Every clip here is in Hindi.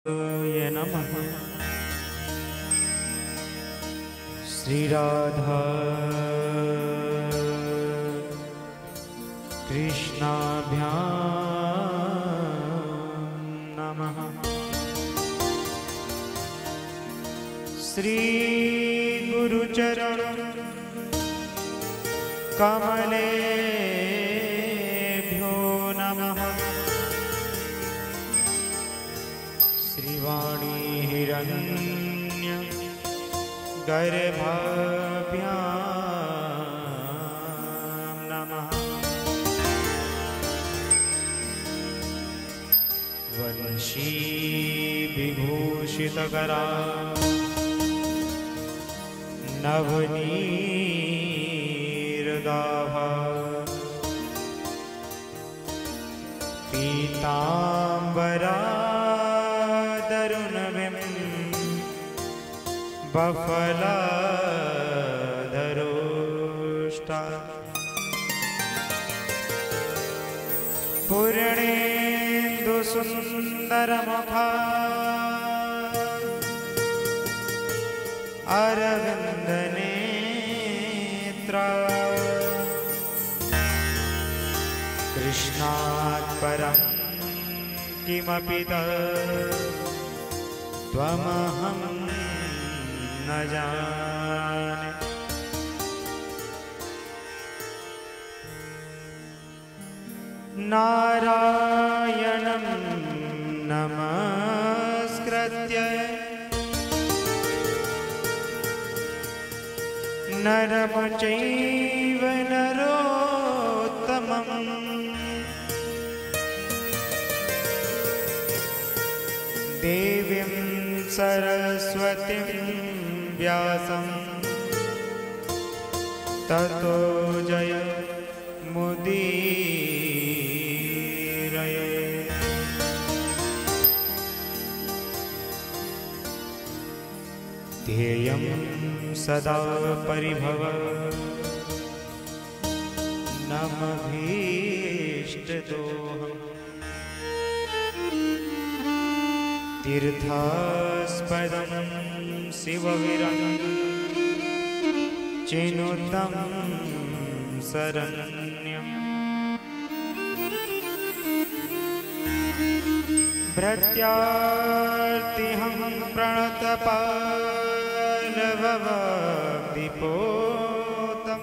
ये नमः। श्री राधा कृष्णाभ्यां नमः। श्री गुरुचरण कमलेभ्यो नमः। श्रीवाणी हिरण्य गर्भाभ्यां नमः। वंशी विभूषितकरा नवनीरदाभा पीतांबरा बफलाधरोष्टा पूर्णेन्दु सुंदरमुखा अरविंदनेत्रा कृष्णात् परं किमपि त्वमहं न जाने। नारायणं नमस्कृत्य नरं चैव नरोत्तमं देवीं सरस्वतीं व्यासं ततो जय मुदीरये। ध्येयं सदा परिभव नमभीष्टदोहम् तीर्थास्पदं शिवविरं चिनुतं शरण्यं। भृत्यार्तिहं प्रणतपालभवद्दिपोतं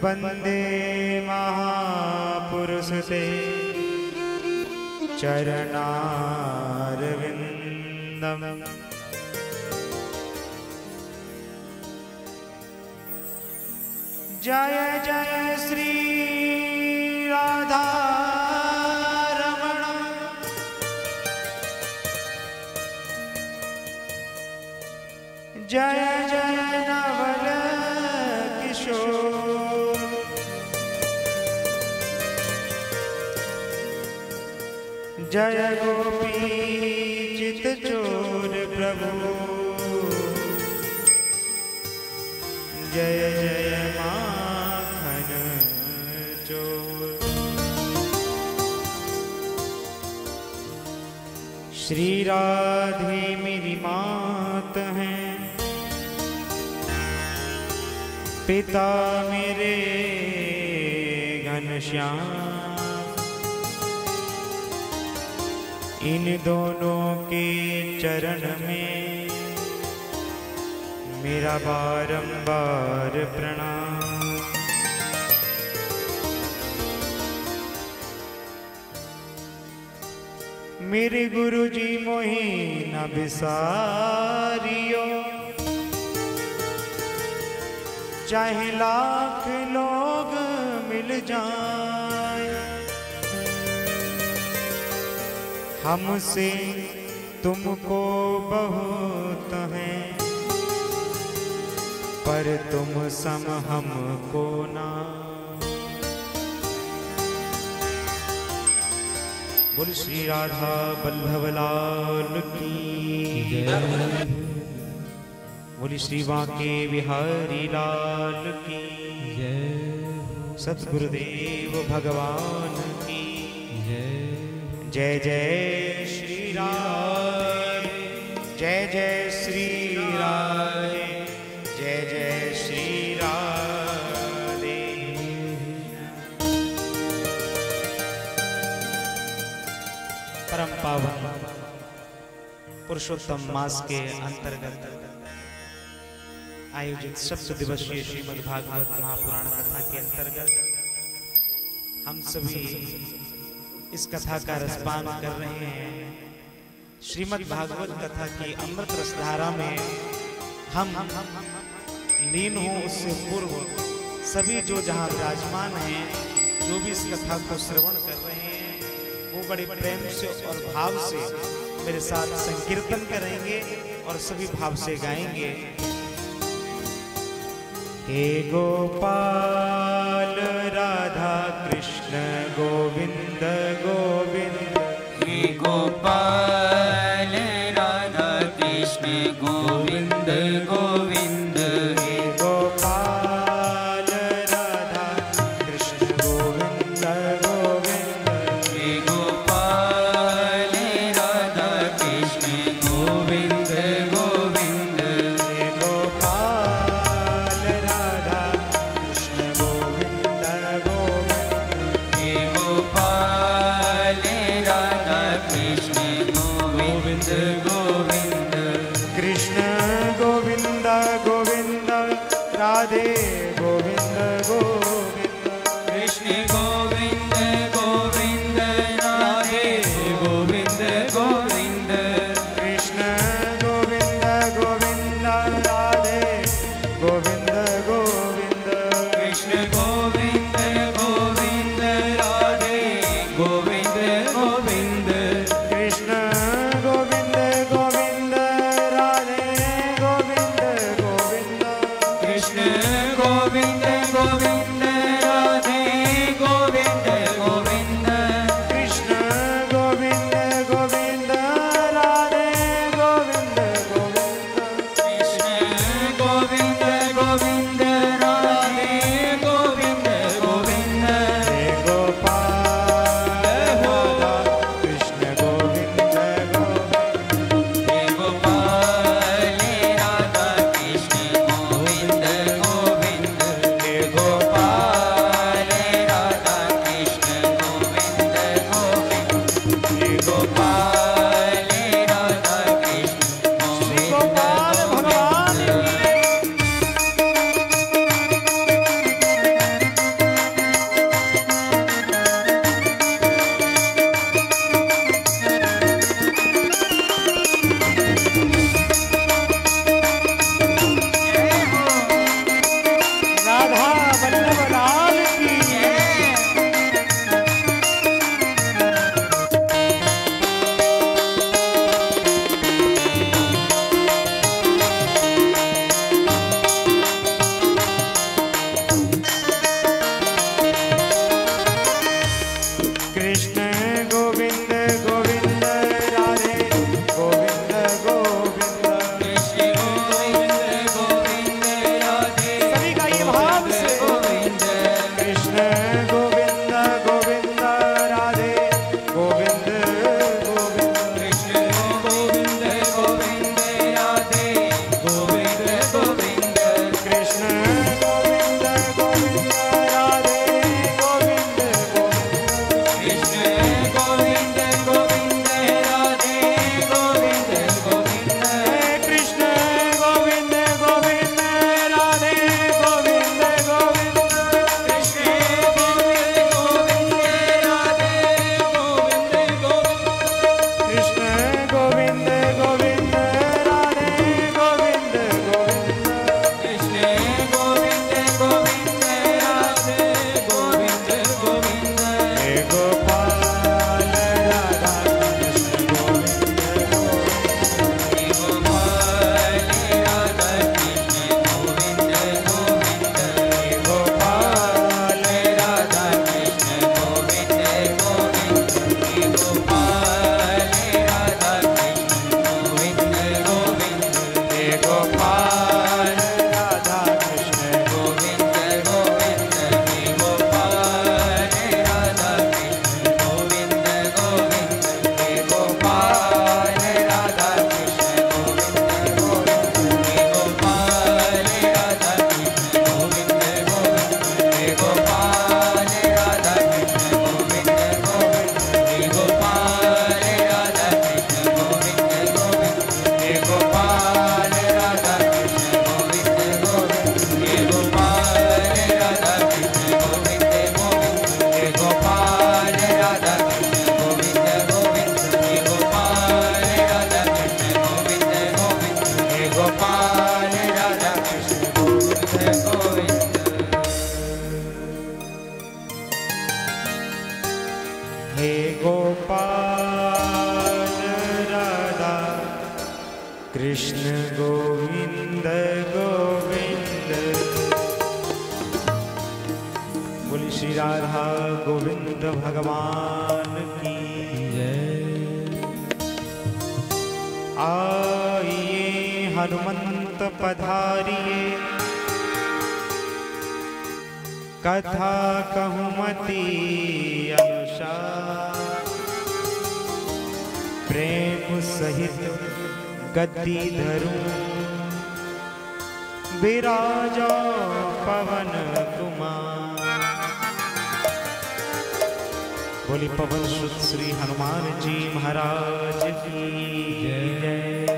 वन्दे महापुरुषते चरणारविन्दम्। जय जय श्री राधा रमण। जय जय नवल किशोर। जय गोपी चित चोर प्रभु। जय जय माखन चोर। श्री राधे मेरी मात हैं, पिता मेरे घनश्याम। इन दोनों के चरण में मेरा बारंबार प्रणाम। मेरे गुरुजी मोहि न बिसारियो, चाहे लाख लोग मिल जाएं। हमसे तुमको बहुत है, पर तुम सम हमको ना। बोल श्री राधा वल्लभ लाल की जय। बोली श्री बांके बिहारी लाल की जय। सतगुरुदेव भगवान की जय जय श्री राधे, जय जय श्री राधे, जय जय श्री राधे। परम पावन पुरुषोत्तम मास के अंतर्गत आयोजित सप्त दिवसीय श्रीमद् भागवत महापुराण कथा के अंतर्गत हम सभी इस कथा का रसपान कर रहे हैं। श्रीमद् भागवत कथा की अमृत रसधारा में हम लीन हों उससे पूर्व सभी जो जहां विराजमान हैं, जो भी इस कथा को श्रवण कर रहे हैं, वो बड़े प्रेम से और भाव से मेरे साथ संकीर्तन करेंगे और सभी भाव से गाएंगे। हे गोपाल राधा कृष्ण गोविंद गोविंद, हे गोपाल राधा कृष्ण गोविंद गोविंद, हे गोपाल राधा कृष्ण गोविंद गोविंद, हे गोपाल राधा कृष्ण गोविंद गोविंद, हे गोपाल राधा कृष्ण गोविंद गोविंद, हे गोपाल राधा कृष्ण गोविंद गोविंद, कृष्ण गोविंद गोविंद, राधे गोविंद गोविंद, कृष्ण गोविंद गोविंद, हे गोपाल राधा कृष्ण गोविंद गोविंद। बोली श्री राधा गोविंद भगवान की जय। आइए हनुमंत पधारिए, कथा कहूमति अनुसार। प्रेम सहित गद्दी धरूं, विराजो पवन कुमार। बोली पवन सुत श्री हनुमान जी महाराज की जय।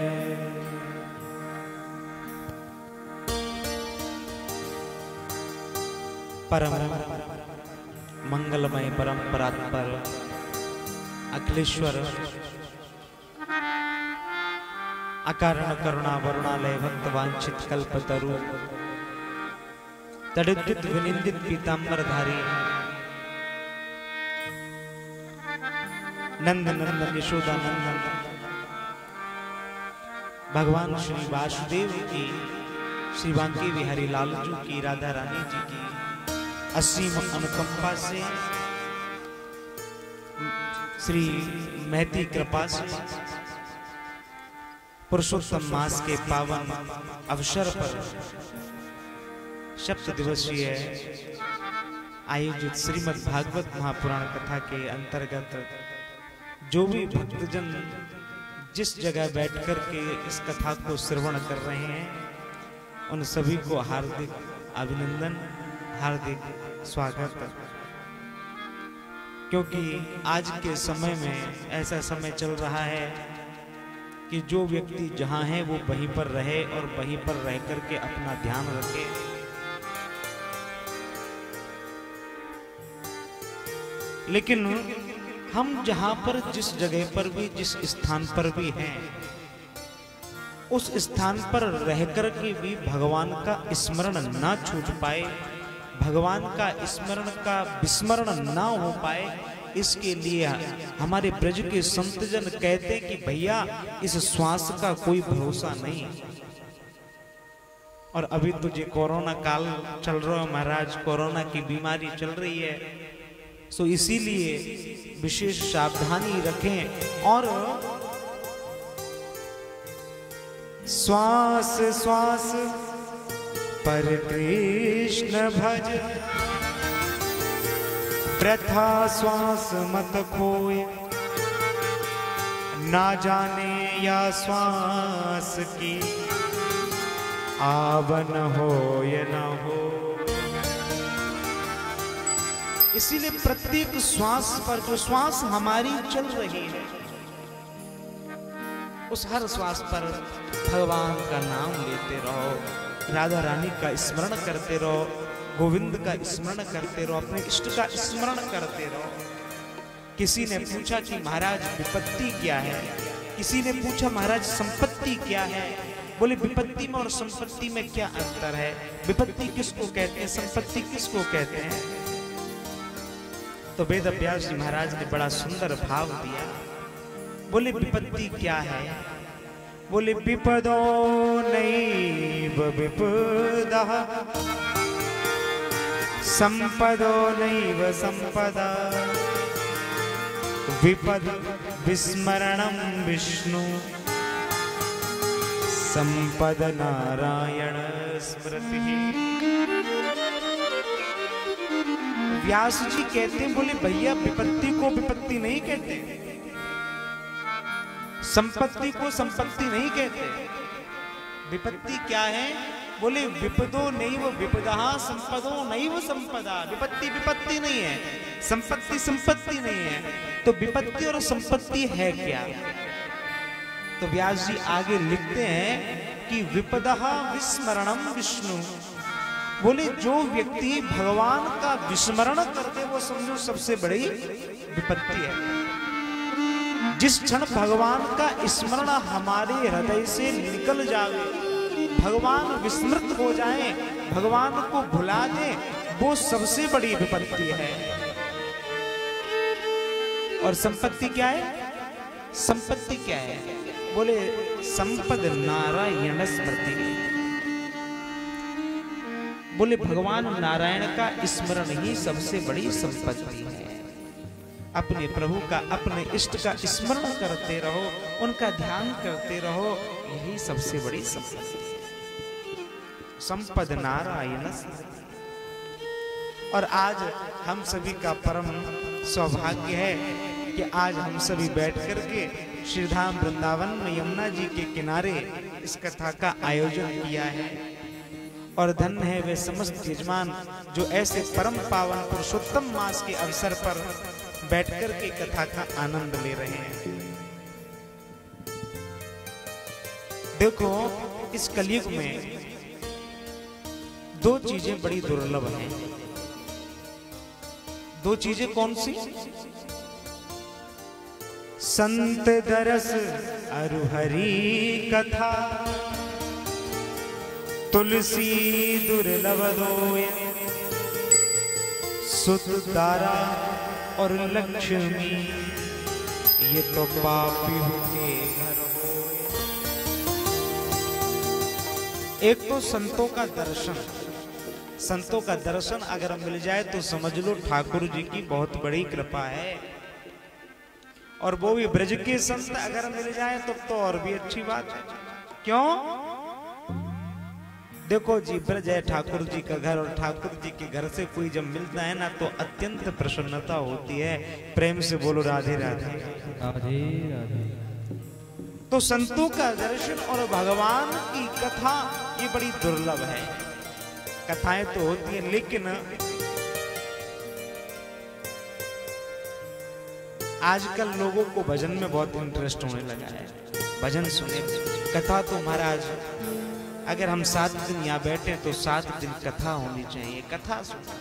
परम मंगलमय परम परात्पर अखिलेश्वर अकारण करुणा वरुणालय भक्त वांछित कल्पतरु तड़ुद्युत विनिंदित पीतांबरधारी नंद नंदन यशोदा नंदन भगवान श्री वासुदेव की, श्री बांके बिहारी लालजू की, राधा रानी जी की असीम अनुकंपा से, श्री महती कृपा से पुरुषोत्तम मास के पावन अवसर पर सप्त दिवसीय आयोजित श्रीमद् भागवत महापुराण कथा के अंतर्गत जो भी भक्तजन जिस जगह बैठकर के इस कथा को श्रवण कर रहे हैं, उन सभी को हार्दिक अभिनंदन, हार्दिक स्वागत। क्योंकि आज के समय में ऐसा समय चल रहा है कि जो व्यक्ति जहां है वो वहीं पर रहे और वहीं पर रह करके अपना ध्यान रखे। लेकिन हम जहां पर जिस जगह पर भी, जिस स्थान पर भी हैं, उस स्थान पर रह करके भी भगवान का स्मरण ना छूट पाए, भगवान का स्मरण का विस्मरण ना हो पाए, इसके लिए हमारे ब्रज के संतजन कहते हैं कि भैया इस श्वास का कोई भरोसा नहीं। और अभी तो जो कोरोना काल चल रहा है महाराज, कोरोना की बीमारी चल रही है, सो इसीलिए विशेष सावधानी रखें और श्वास श्वास पर कृष्ण भज, प्रथा श्वास मत खोए, ना जाने या श्वास की आवन हो या न हो। इसीलिए प्रत्येक श्वास पर, जो श्वास हमारी चल रही है, उस हर श्वास पर भगवान का नाम लेते रहो, राधा रानी का स्मरण करते रहो, गोविंद का स्मरण करते रहो, अपने इष्ट का स्मरण करते रहो। किसी ने पूछा कि महाराज विपत्ति क्या है, किसी ने पूछा महाराज संपत्ति क्या है। बोले विपत्ति में और संपत्ति में क्या अंतर है, विपत्ति किसको कहते हैं, संपत्ति किसको कहते हैं। तो वेद व्यास जी महाराज ने बड़ा सुंदर भाव दिया। बोले विपत्ति क्या है, बोले विपदो नैव विपदा, संपदो नैव संपदा, विपद विस्मरणं विष्णु, संपद नारायण स्मृति। व्यास जी कहते हैं, बोले भैया विपत्ति को विपत्ति नहीं कहते, संपत्ति को संपत्ति नहीं कहते। विपत्ति क्या है, बोले विपदो नैव विपदा, संपदो नैव संपदा। विपत्ति विपत्ति नहीं है, संपत्ति संपत्ति नहीं है। तो विपत्ति और संपत्ति है क्या। तो व्यास जी आगे लिखते हैं कि विपदा विस्मरणम विष्णु। बोले जो व्यक्ति भगवान का विस्मरण करते वो समझो सबसे बड़ी विपत्ति है। जिस क्षण भगवान का स्मरण हमारे हृदय से निकल जाए, भगवान विस्मृत हो जाए, भगवान को भुला दे, वो सबसे बड़ी विपत्ति है। और संपत्ति क्या है? संपत्ति क्या है? बोले संपद नारायण स्मृति। बोले भगवान नारायण का स्मरण ही सबसे बड़ी संपत्ति है। अपने प्रभु का, अपने इष्ट का स्मरण करते रहो, उनका ध्यान करते रहो, यही सबसे बड़ी संपत्ति है। संपद नारायण। और आज हम सभी का परम सौभाग्य है कि आज हम सभी बैठ करके श्रीधाम वृंदावन में यमुना जी के किनारे इस कथा का आयोजन किया है। और धन्य है वे समस्त यजमान जो ऐसे परम पावन पुरुषोत्तम मास के अवसर पर बैठकर के कथा का आनंद ले रहे हैं। देखो, इस कलयुग में दो चीजें बड़ी दुर्लभ हैं। दो चीजें कौन सी? संत दरस अरु हरि कथा, तुलसी दुर्लभ दोय, सुत तारा और लक्ष्मी, ये तो पापी के घर होए। एक तो संतों का दर्शन। संतों का दर्शन अगर मिल जाए तो समझ लो ठाकुर जी की बहुत बड़ी कृपा है। और वो भी ब्रज के संत अगर मिल जाए तो और भी अच्छी बात है। क्यों? देखो जी, ब्रज है ठाकुर जी का घर, और ठाकुर जी के घर से कोई जब मिलता है ना तो अत्यंत प्रसन्नता होती है। प्रेम से बोलो राधे राधे। राधे राधे। तो संतों का दर्शन और भगवान की कथा ये बड़ी दुर्लभ है। कथाएं तो होती हैं, लेकिन आजकल लोगों को भजन में बहुत इंटरेस्ट होने लगा है। भजन सुने, कथा तो महाराज अगर हम 7 दिन यहाँ बैठे तो 7 दिन कथा होनी चाहिए। कथा सुना,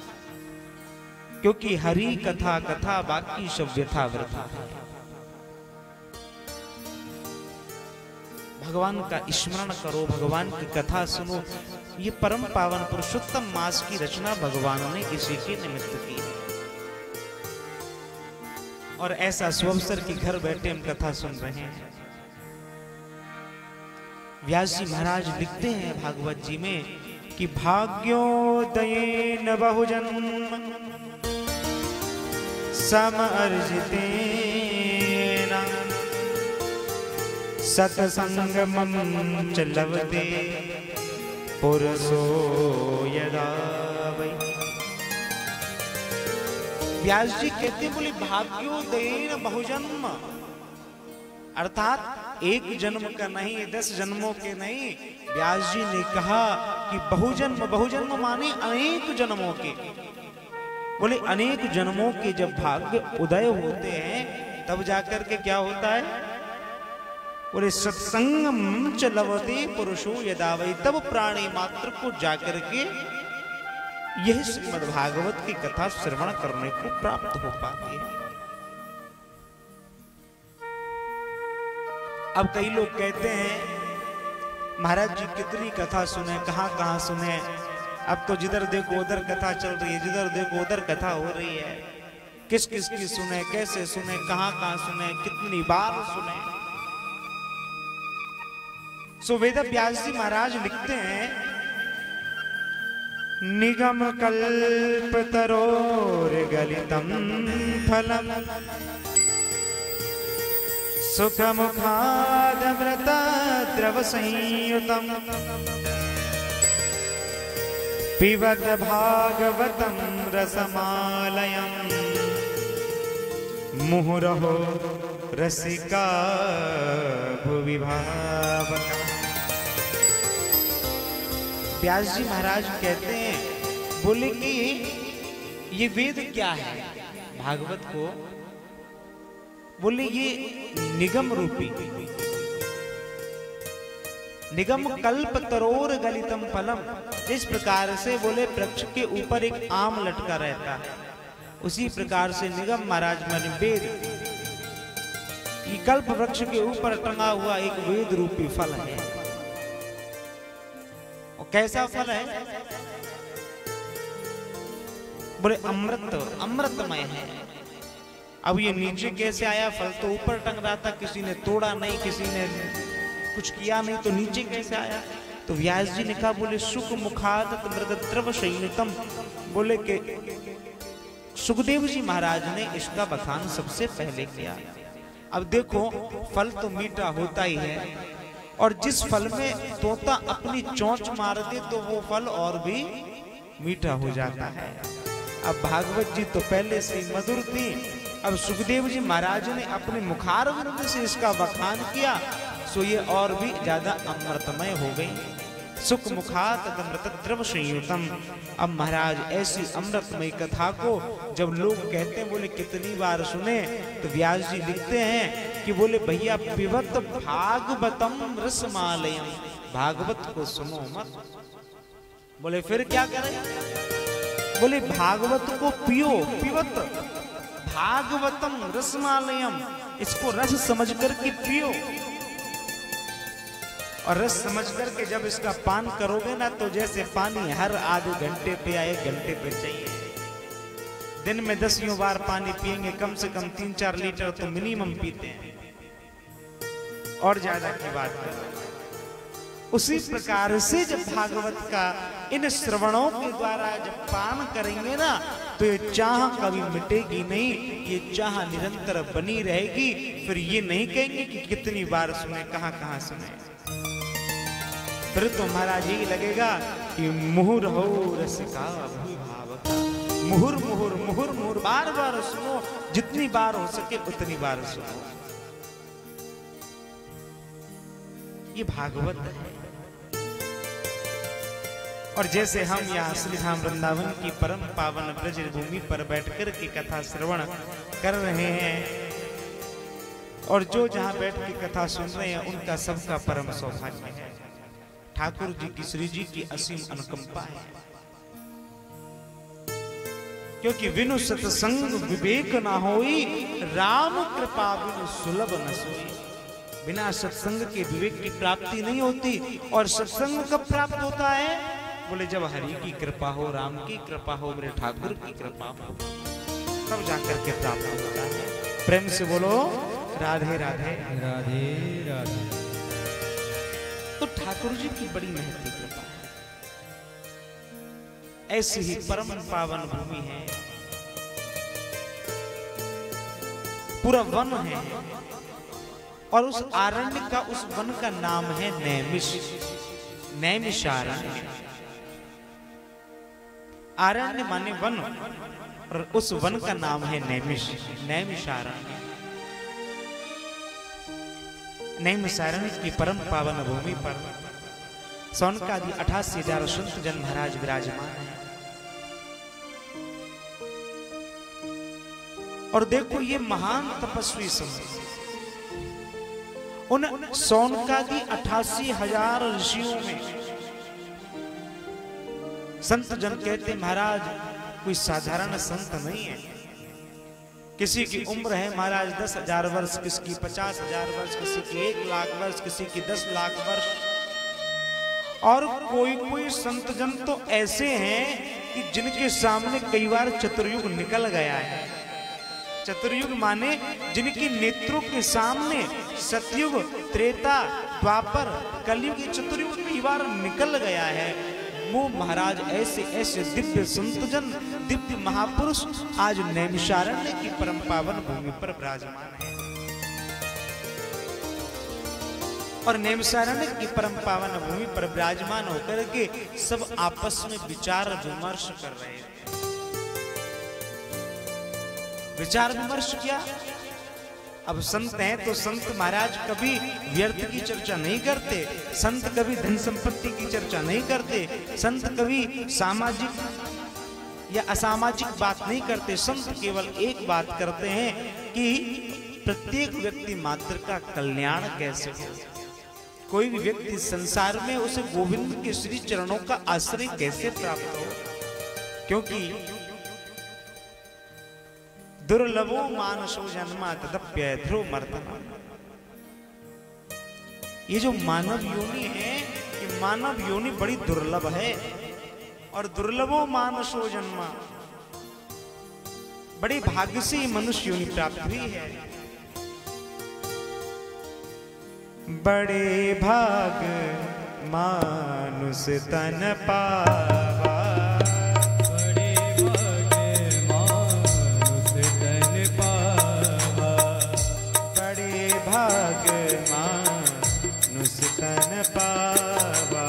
क्योंकि हरि कथा कथा, बाकी सब व्यथा वृथा। भगवान का स्मरण करो, भगवान की कथा सुनो। ये परम पावन पुरुषोत्तम मास की रचना भगवान ने इसी के निमित्त की है। और ऐसा सुअवसर की घर बैठे हम कथा सुन रहे हैं। व्यास जी महाराज लिखते हैं भागवत जी में कि भाग्योदयेन बहुजन्म समर्जितेन सत्संगमं च लभते पुरुषो यदा वै। व्यास जी कहते बोले भाग्योदयेन बहुजन्म, अर्थात एक जन्म का नहीं, 10 जन्मों के नहीं। व्यास जी ने कहा कि बहुजन्म, बहुजन्म माने अनेक जन्मों के। बोले अनेक जन्मों के जब भाग्य उदय होते हैं तब जाकर के क्या होता है? बोले सत्संगम च लभते पुरुषो यदा वै, तब प्राणी मात्र को जाकर के यह श्रीमद् भागवत की कथा श्रवण करने को प्राप्त हो पाती है। अब कई लोग कहते हैं महाराज जी कितनी कथा सुने, कहां कहां सुने। अब तो जिधर देखो उधर कथा चल रही है, जिधर देखो उधर कथा हो रही है। किस किस की सुने, कैसे सुने, कहां कहां सुने, कितनी बार सुने। सो वेद व्यास जी महाराज लिखते हैं निगम कल्प तरोर गलितम फलम सुख मुखादमृत द्रव संयुतम पिबत भागवतम रसमालयम मुहुरहो रसिका भुवि भावका। व्यास जी महाराज कहते हैं, बोले कि ये वेद क्या है भागवत को? बोले ये निगम रूपी, निगम कल्प तरोर गलितम फलम। इस प्रकार से बोले वृक्ष के ऊपर एक आम लटका रहता है, उसी प्रकार से निगम महाराज माने वेद, ये कल्प वृक्ष के ऊपर टंगा हुआ एक वेद रूपी फल है। और कैसा फल है? बोले अमृत, अमृतमय है। अब ये नीचे कैसे आया? फल तो ऊपर टंग रहा था, किसी ने तोड़ा नहीं, किसी ने कुछ किया नहीं, तो नीचे कैसे आया? तो व्यास जी ने कहा, बोले सुख मुखादत मृगद्रव संयुतम, बोले कि सुखदेव जी महाराज ने इसका बखान सबसे पहले किया। अब देखो, फल तो मीठा होता ही है, और जिस फल में तोता अपनी चोंच मार दे तो वो फल और भी मीठा हो जाता है। अब भागवत जी तो पहले से मधुर थी, अब सुखदेव जी महाराज ने अपने मुखारविंद से इसका बखान किया, सो ये और भी ज्यादा अमृतमय हो गई। सुख मुखात अमृतद्रव संयुतम। अब महाराज ऐसी अमृतमय कथा को जब लोग कहते हैं, बोले कितनी बार सुने, तो व्यास जी लिखते हैं कि बोले भैया पिबत भागवतम रसमालयम, भागवत को सुनो मत। बोले फिर क्या करें? बोले भागवत को पियो, पिबत भागवतम रसमालयम, इसको रस समझ करके पियो। और रस समझ करके जब इसका पान करोगे ना, तो जैसे पानी हर आधे घंटे पे या 1 घंटे पे चाहिए। दिन में 10 बार पानी पिएंगे, कम से कम 3-4 लीटर तो मिनिमम पीते हैं, और ज्यादा की बात करें। उसी प्रकार से जब भागवत का इन श्रवणों के द्वारा जब पान करेंगे ना, तो ये चाह कभी मिटेगी नहीं, ये चाह निरंतर बनी रहेगी। फिर ये नहीं कहेंगे कि कितनी बार सुने, कहां कहां सुने। फिर तो महाराज यही लगेगा कि मुहुर हो रसिका अभिभावक, मुहुर मुहुर मुहुर मुहुर, बार बार सुनो, जितनी बार हो सके उतनी बार सुनो। ये भागवत है। और जैसे हम यहाँ श्री धाम वृंदावन की परम पावन ब्रज भूमि पर बैठकर के कथा श्रवण कर रहे हैं, और जो जहां बैठ के कथा सुन रहे हैं, उनका सबका परम सौभाग्य है। ठाकुर जी की, श्री जी की असीम अनुकंपा है, क्योंकि विनु सत्संग विवेक ना होई, राम कृपा बिनु सुलभ न सोई। बिना सत्संग के विवेक की प्राप्ति नहीं होती। और सत्संग कब प्राप्त होता है? बोले जब हरि की कृपा हो, राम की कृपा हो, मेरे ठाकुर की कृपा हो, तब जाकर के प्राप्त होता है। प्रेम से बोलो राधे राधे राधे राधे। तो ठाकुर जी की बड़ी महती कृपा है। ऐसी ही परम पावन भूमि है, पूरा वन है, और उस आरण्य का, उस वन का नाम है नैमिष, नैमिषारण्य। आरण्य माने वन, और उस वन का नाम है नैमिष, नैमिषारण्य। नैमिषारण्य की परम पावन भूमि पर सौनकादि 88,000 संत जन महाराज विराजमान है। और देखो, ये महान तपस्वी संत, उन सौनकादि 88,000 ऋषियों में संत जन कहते महाराज कोई साधारण संत नहीं है। किसी की उम्र है महाराज 10,000 वर्ष, किसी की 50,000 वर्ष, किसी की 1 लाख वर्ष, किसी की 10 लाख वर्ष। और कोई कोई संत जन तो ऐसे हैं कि जिनके सामने कई बार चतुर्युग निकल गया है। चतुर्युग माने जिनकी नेत्रों के सामने सतयुग, त्रेता, द्वापर, कलयुग, चतुर्युग कई बार निकल गया है। वो महाराज ऐसे ऐसे दिव्य संतजन, दिव्य महापुरुष आज नैमिषारण्य की परम पावन भूमि पर विराजमान है। और नैमिषारण्य की परम पावन भूमि पर विराजमान होकर के सब आपस में विचार विमर्श कर रहे थे। विचार विमर्श क्या? अब संत हैं तो संत महाराज कभी व्यर्थ की चर्चा नहीं करते, संत कभी धन संपत्ति की चर्चा नहीं करते, संत कभी सामाजिक या असामाजिक बात नहीं करते। संत केवल एक बात करते हैं कि प्रत्येक व्यक्ति मात्र का कल्याण कैसे हो। कोई भी व्यक्ति संसार में उसे गोविंद के श्री चरणों का आश्रय कैसे प्राप्त हो, क्योंकि दुर्लभो मानसो जन्मा तदप्य ध्रुव मर्तना। ये जो मानव योनि है, ये मानव योनि बड़ी दुर्लभ है। और दुर्लभो मानसो जन्मा, बड़े भाग्य से मनुष्य योनि प्राप्त हुई है। बड़े भाग मानुष तन पावा, बड़े भाग मानुष तन पावा, बड़े भाग मानुष तन पावा।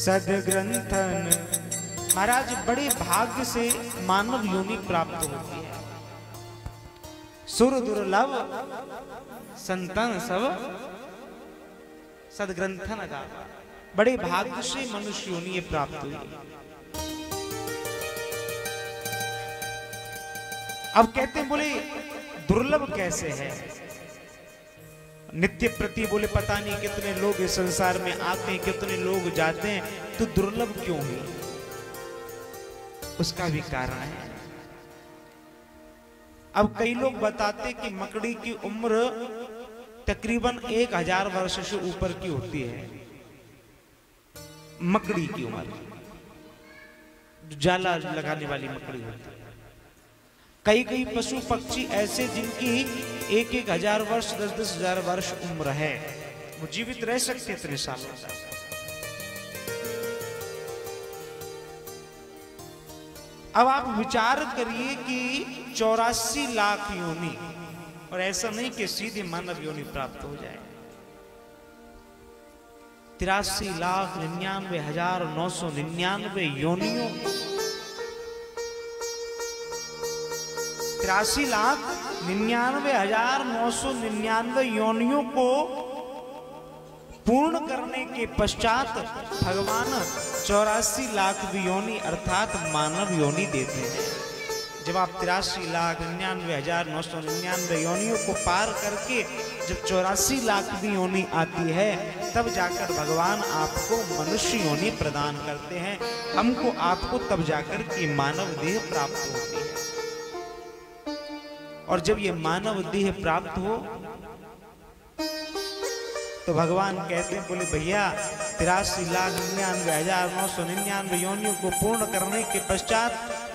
सदग्रंथन, महाराज बड़े भाग्य से मानव योनि प्राप्त होती है। सुर दुर्लभ संतन सब सदग्रंथन गावा, बड़े भाग्य से मनुष्य योनि ये प्राप्त हुई। अब कहते हैं बोले दुर्लभ कैसे है? नित्य प्रति बोले पता नहीं कितने लोग इस संसार में आते हैं, कितने लोग जाते हैं, तो दुर्लभ क्यों है? उसका भी कारण है। अब कई लोग बताते कि मकड़ी की उम्र तकरीबन 1000 वर्ष से ऊपर की होती है। मकड़ी की उम्र, जाला लगाने वाली मकड़ी होती है। कई कई पशु पक्षी ऐसे जिनकी 1000 वर्ष 10,000 वर्ष उम्र है, वो जीवित रह सकते इतने सालों तक। अब आप विचार करिए कि 84 लाख योनि, और ऐसा नहीं कि सीधे मानव योनि प्राप्त हो जाए। 83,99,999 योनियों, 83,99,999 योनियों को पूर्ण करने के पश्चात भगवान 84 लाख योनि अर्थात मानव योनि देते हैं। जब आप 83,99,999 योनियों को पार करके जब 84 लाख योनि आती है, तब जाकर भगवान आपको मनुष्य योनि प्रदान करते हैं। हमको आपको तब जाकर के मानव देह प्राप्त होती है। और जब ये मानव देह प्राप्त हो तो भगवान कहते हैं बोले भैया 83,99,999 योनियों को पूर्ण करने के पश्चात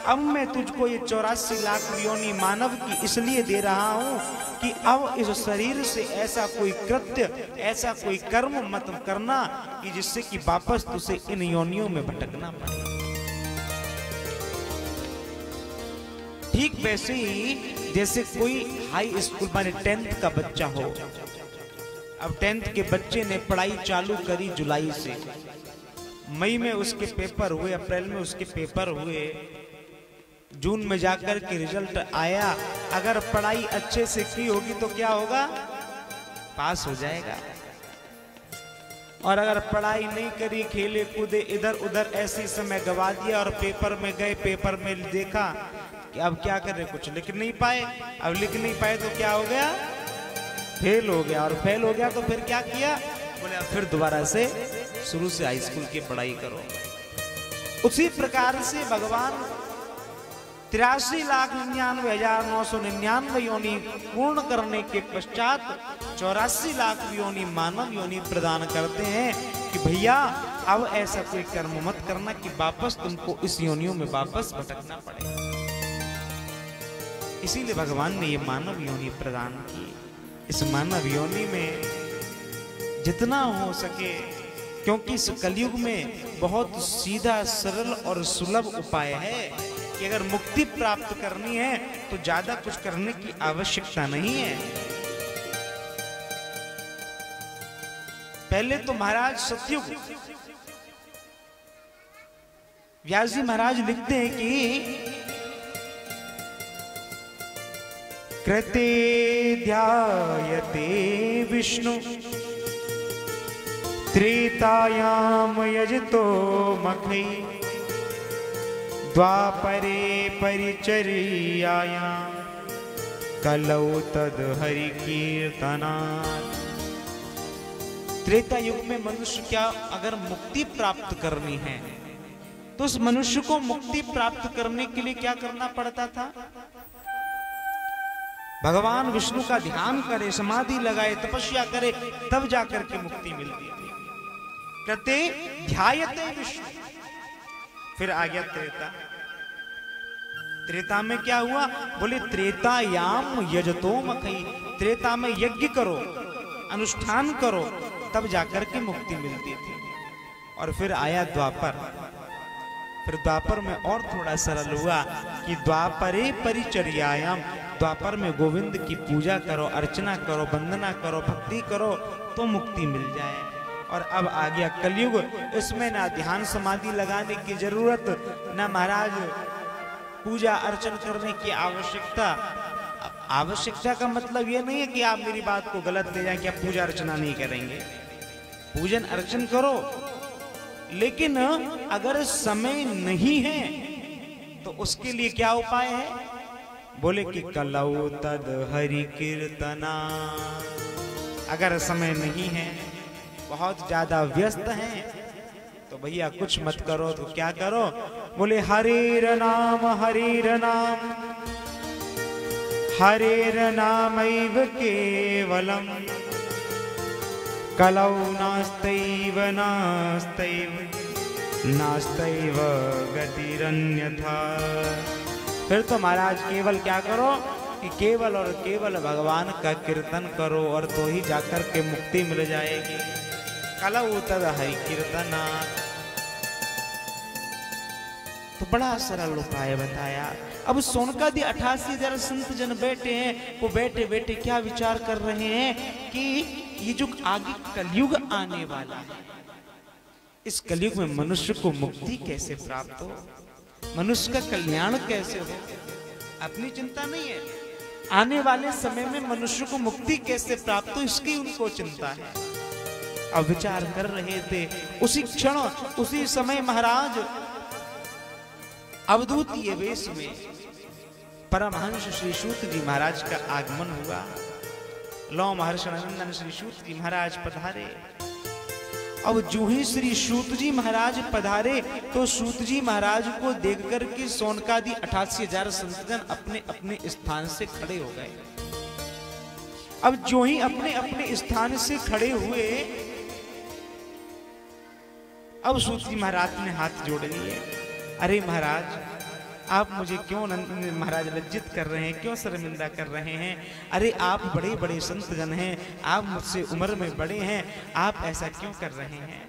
अब मैं तुझको ये 84 लाख योनि मानव की इसलिए दे रहा हूं कि अब इस शरीर से ऐसा कोई कृत्य, ऐसा कोई कर्म मत करना कि जिससे कि वापस तुझे इन योनियों में भटकना पड़े। ठीक वैसे ही जैसे कोई हाई स्कूल माने 10th का बच्चा हो। अब 10th के बच्चे ने पढ़ाई चालू करी जुलाई से, मई में उसके पेपर हुए, अप्रैल में उसके पेपर हुए, जून में जाकर के रिजल्ट आया। अगर पढ़ाई अच्छे से की होगी तो क्या होगा? पास हो जाएगा। और अगर पढ़ाई नहीं करी, खेले कूदे इधर उधर ऐसे समय गवा दिया और पेपर में गए, पेपर में देखा कि अब क्या करें, कुछ लिख नहीं पाए। अब लिख नहीं पाए तो क्या हो गया? फेल हो गया। और फेल हो गया तो फिर क्या किया? बोले अब फिर दोबारा से शुरू से हाई स्कूल की पढ़ाई करो। उसी प्रकार से भगवान 83,99,999 योनि पूर्ण करने के पश्चात 84 लाख योनि मानव योनि प्रदान करते हैं कि भैया अब ऐसा कोई कर्म मत करना कि वापस तुमको इस योनियों में वापस भटकना पड़े। इसीलिए भगवान ने ये मानव योनि प्रदान की। इस मानव योनि में जितना हो सके, क्योंकि इस कलयुग में बहुत सीधा सरल और सुलभ उपाय है कि अगर मुक्ति प्राप्त करनी है तो ज्यादा कुछ करने की आवश्यकता नहीं है। पहले तो महाराज सतयुग, व्यास जी महाराज लिखते हैं कि कृते ध्यायते विष्णु त्रेतायाम यजतो मखै द्वापरे परिचर्यायां कलौ तद हरि कीर्तनात्। त्रेता युग में मनुष्य क्या अगर मुक्ति प्राप्त करनी है तो उस मनुष्य को मुक्ति प्राप्त करने के लिए क्या करना पड़ता था? भगवान विष्णु का ध्यान करे, समाधि लगाए, तपस्या करे, तब जाकर के मुक्ति मिलती थी। कृते ध्यायते विष्णु। फिर आ गया त्रेता। त्रेता में क्या हुआ? बोले त्रेतायाम यजतो मखई, त्रेता में यज्ञ करो, अनुष्ठान करो, तब जाकर के मुक्ति मिलती थी। और फिर आया द्वापर। फिर द्वापर में और थोड़ा सरल हुआ कि द्वापरे परिचर्यायाम, द्वापर में गोविंद की पूजा करो, अर्चना करो, वंदना करो, भक्ति करो तो मुक्ति मिल जाए। और अब आ गया कलयुग। इसमें ना ध्यान समाधि लगाने की जरूरत, ना महाराज पूजा अर्चन करने की आवश्यकता। आवश्यकता का मतलब यह नहीं है कि आप मेरी बात को गलत ले जाएं कि आप पूजा अर्चना नहीं करेंगे। पूजन अर्चन करो, लेकिन अगर समय नहीं है तो उसके लिए क्या उपाय है? बोले कि कलौ तद हरि कीर्तना। अगर समय नहीं है, बहुत ज्यादा व्यस्त हैं, तो भैया कुछ मत करो तो क्या करो? बोले हरेर नाम हरेर नामैव केवलम कलौ नास्तैव नास्तैव गतिरन्यथा। फिर तो महाराज केवल क्या करो कि केवल और केवल भगवान का कीर्तन करो और तो ही जाकर के मुक्ति मिल जाएगी। कलौ तद हरि कीर्तना। तो बड़ा सरल उपाय बताया। अब सोनकादि 88,000 संत जन बैठे हैं, वो बैठे बैठे क्या विचार कर रहे हैं कि ये जो आगे कलयुग आने वाला है, इस कलयुग में मनुष्य को मुक्ति कैसे प्राप्त हो, मनुष्य का कल्याण कैसे हो। अपनी चिंता नहीं है, आने वाले समय में मनुष्य को मुक्ति कैसे प्राप्त हो, इसकी उनको चिंता है। अब विचार कर रहे थे, उसी क्षण उसी समय महाराज अवधूतीय वेश में परमहंस श्री सूत जी महाराज का आगमन हुआ। लौ महर्षि नंदन श्री सूत जी महाराज पधारे। अब जो ही श्री सूत जी महाराज पधारे तो सूत जी महाराज को देख करके सोनकादि 88,000 संतजन अपने अपने स्थान से खड़े हो गए। अब जो ही अपने अपने स्थान से खड़े हुए, अब सूत जी महाराज ने हाथ जोड़ लिए। अरे महाराज, आप मुझे क्यों महाराज लज्जित कर रहे हैं, क्यों शर्मिंदा कर रहे हैं? अरे आप बड़े बड़े संत जन हैं, आप मुझसे उम्र में बड़े हैं, आप ऐसा क्यों कर रहे हैं?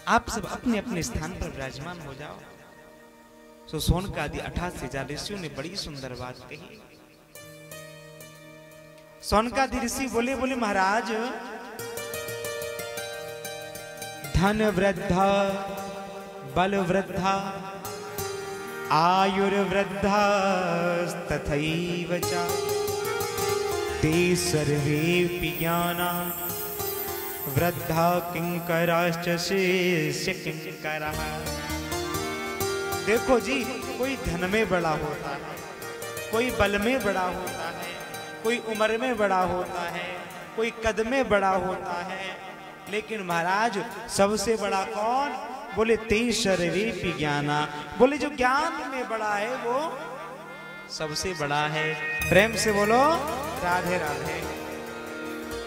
आप सब अपने अपने स्थान पर विराजमान हो जाओ। तो सोनकादि 88,000 ऋषियों ने बड़ी सुंदर बात कही। सोनकादि ऋषि बोले महाराज, धन वृद्धा, बल वृद्धा, आयुर्वृद्धा तथैव च ते सर्वेऽपि ज्ञाना वृद्धा किंकराश्च शिष्य किंकरः। देखो जी, कोई धन में बड़ा होता है, कोई बल में बड़ा होता है, कोई उम्र में बड़ा होता है, कोई कद में बड़ा होता है, लेकिन महाराज सबसे बड़ा कौन? बोले ते सर्वेऽपि ज्ञाना। बोले जो ज्ञान में बड़ा है वो सबसे बड़ा है। प्रेम से बोलो राधे राधे।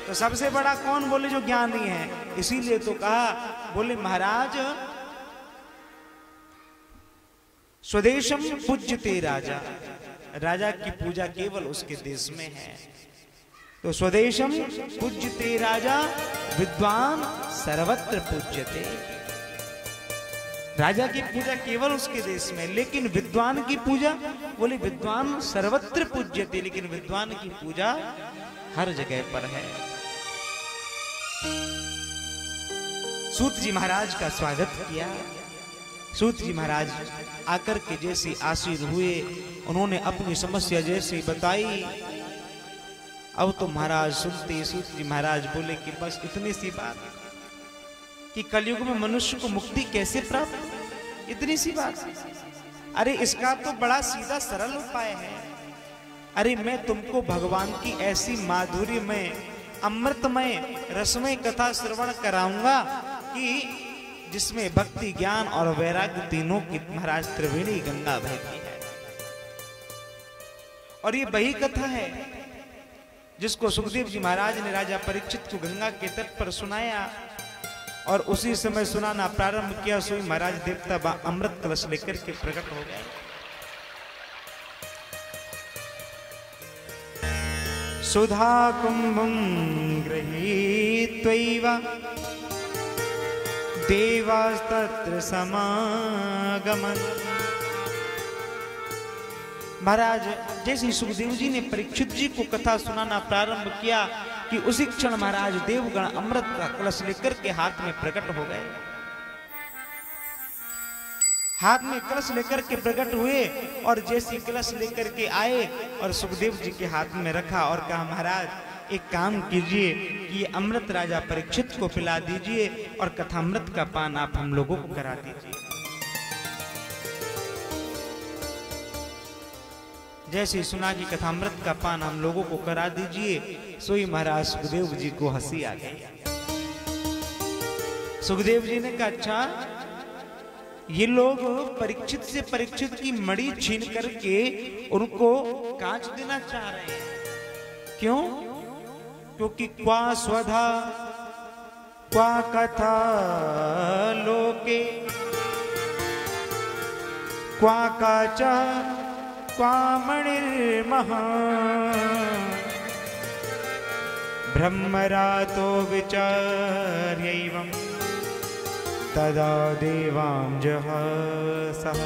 तो सबसे बड़ा कौन? बोले जो ज्ञानी है। इसीलिए तो कहा, बोले महाराज स्वदेशम पूज्यते राजा, राजा की पूजा केवल उसके देश में है। तो स्वदेशम पूज्यते राजा, विद्वान सर्वत्र पूज्यते। राजा की पूजा केवल उसके देश में, लेकिन विद्वान की पूजा, बोले विद्वान सर्वत्र पूज्यते, लेकिन विद्वान की पूजा हर जगह पर है। सूत जी महाराज का स्वागत किया। सूत जी महाराज आकर के जैसे आसीन हुए, उन्होंने अपनी समस्या जैसे बताई। अब तो महाराज सुनते, सूत जी महाराज बोले कि बस इतनी सी बात कि कलयुग में मनुष्य को मुक्ति कैसे प्राप्त, इतनी सी बात। अरे इसका तो बड़ा सीधा सरल उपाय है। अरे मैं तुमको भगवान की ऐसी माधुर्य में, अमृतमय रसमय कथा श्रवण कराऊंगा कि जिसमें भक्ति, ज्ञान और वैराग्य तीनों की महाराज त्रिवेणी गंगा बहती है। और ये वही कथा है जिसको सुखदेव जी महाराज ने राजा परीक्षित को गंगा के तट पर सुनाया और उसी समय सुनाना प्रारंभ किया, सोई महाराज देवता अमृत कलश लेकर के प्रकट हो गए। सुधा कुंभं गृहीत्वैव देवास्तत्र समागमन्। महाराज जैसे सुखदेव जी ने परीक्षित जी को कथा सुनाना प्रारंभ किया कि उसी क्षण महाराज देवगण अमृत का कलश लेकर के हाथ में प्रकट हो गए। हाथ में कलश लेकर के प्रकट हुए और जैसी कलश लेकर के आए और सुखदेव जी के हाथ में रखा और कहा, महाराज एक काम कीजिए कि ये अमृत राजा परीक्षित को पिला दीजिए और कथामृत का पान आप हम लोगों को करा दीजिए। जैसे सुना कि कथामृत का पान हम लोगों को करा दीजिए, सोई महाराज सुखदेव जी को हंसी आ गई। सुखदेव जी ने कहा, अच्छा ये लोग परीक्षित से परीक्षित की मणि छीन करके उनको कांच देना चाह रहे हैं। क्यों? क्योंकि क्वा स्वधा क्वा कथा लोके क्वा काचा क्वा मणिर्महा ब्रह्मरातो विचार्यैवम् तदा देवांजः सह।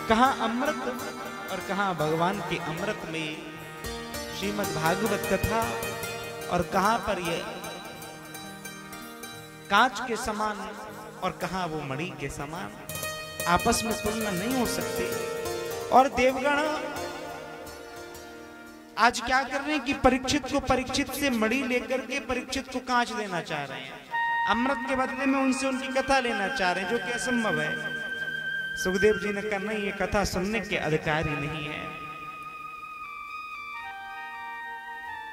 कहाँ अमृत और कहाँ भगवान के अमृत में श्रीमद् भागवत कथा और कहाँ पर ये कांच के समान और कहाँ वो मणि के समान, आपस में तुलना नहीं हो सकती। और देवगण आज क्या कर रहे हैं कि परीक्षित को परीक्षित से मणि लेकर के परीक्षित को कांच देना चाह रहे हैं, अमृत के बदले में उनसे उनकी कथा लेना चाह रहे हैं, जो कि असंभव है। सुखदेव जी ने कहा, नहीं, ये कथा सुनने के अधिकारी नहीं है।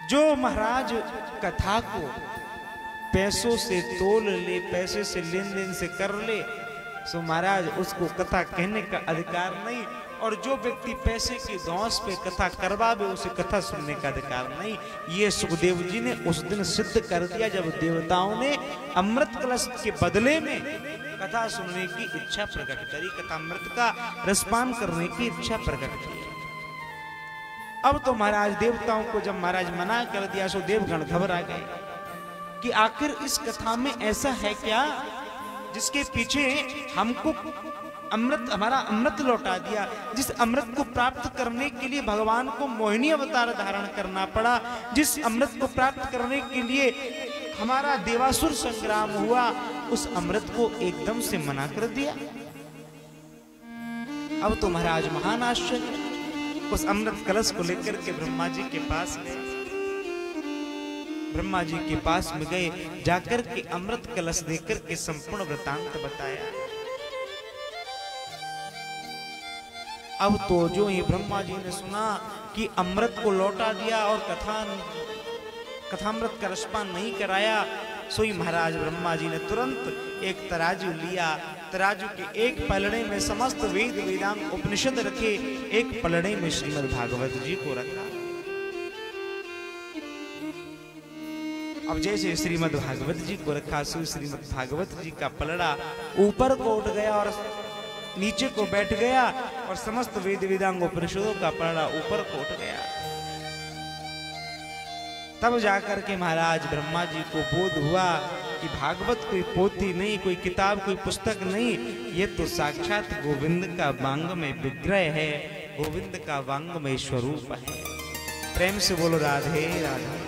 जो महाराज कथा को पैसों से तोल ले, पैसे से लेन देन से कर ले, सो महाराज उसको कथा कहने का अधिकार नहीं। और जो व्यक्ति पैसे की धौंस पे कथा करवावे उसे कथा सुनने का अधिकार नहीं। ये सुखदेव जी ने उस दिन सिद्ध कर दिया जब देवताओं ने अमृत कलश के बदले में कथा सुनने की इच्छा प्रकट करी, कथा अमृत का रसपान करने की इच्छा प्रकट की। अब तो महाराज देवताओं को जब महाराज मना कर दिया सो देवगण घबरा गए कि आखिर इस कथा में ऐसा है क्या जिसके पीछे हमको अमृत, हमारा अमृत लौटा दिया, जिस अमृत को प्राप्त करने के लिए भगवान को मोहिनी अवतार धारण करना पड़ा, जिस अमृत को प्राप्त करने के लिए हमारा देवासुर संग्राम हुआ, उस अमृत को एकदम से मना कर दिया। अब तो महाराज महान आश्चर्य, उस अमृत कलश को लेकर के ब्रह्मा जी के पास गए। ब्रह्मा जी के पास में गए, जाकर के अमृत कलश देकर के संपूर्ण वृतांत बताया। अब तो जो ये ब्रह्मा जी ने सुना कि अमृत को लौटा दिया और कथामृत का रसपान नहीं कराया, सोई महाराज ब्रह्मा जी ने तुरंत एक तराजू लिया। तराजू के एक पलड़े में समस्त वेद वेदांग उपनिषद रखे, एक पलड़े में श्रीमद् भागवत जी को रखा। अब जैसे श्रीमद् भागवत जी को रखा, सो श्रीमद् भागवत जी का पलड़ा ऊपर को उठ गया और नीचे को बैठ गया और समस्त वेद वेदांग उपनिषदों का पलड़ा ऊपर को उठ गया। तब जाकर के महाराज ब्रह्मा जी को बोध हुआ कि भागवत कोई पोथी नहीं, कोई किताब, कोई पुस्तक नहीं, ये तो साक्षात गोविंद का वांगमय विग्रह है, गोविंद का वांगमय स्वरूप है। प्रेम से बोलो राधे राधे।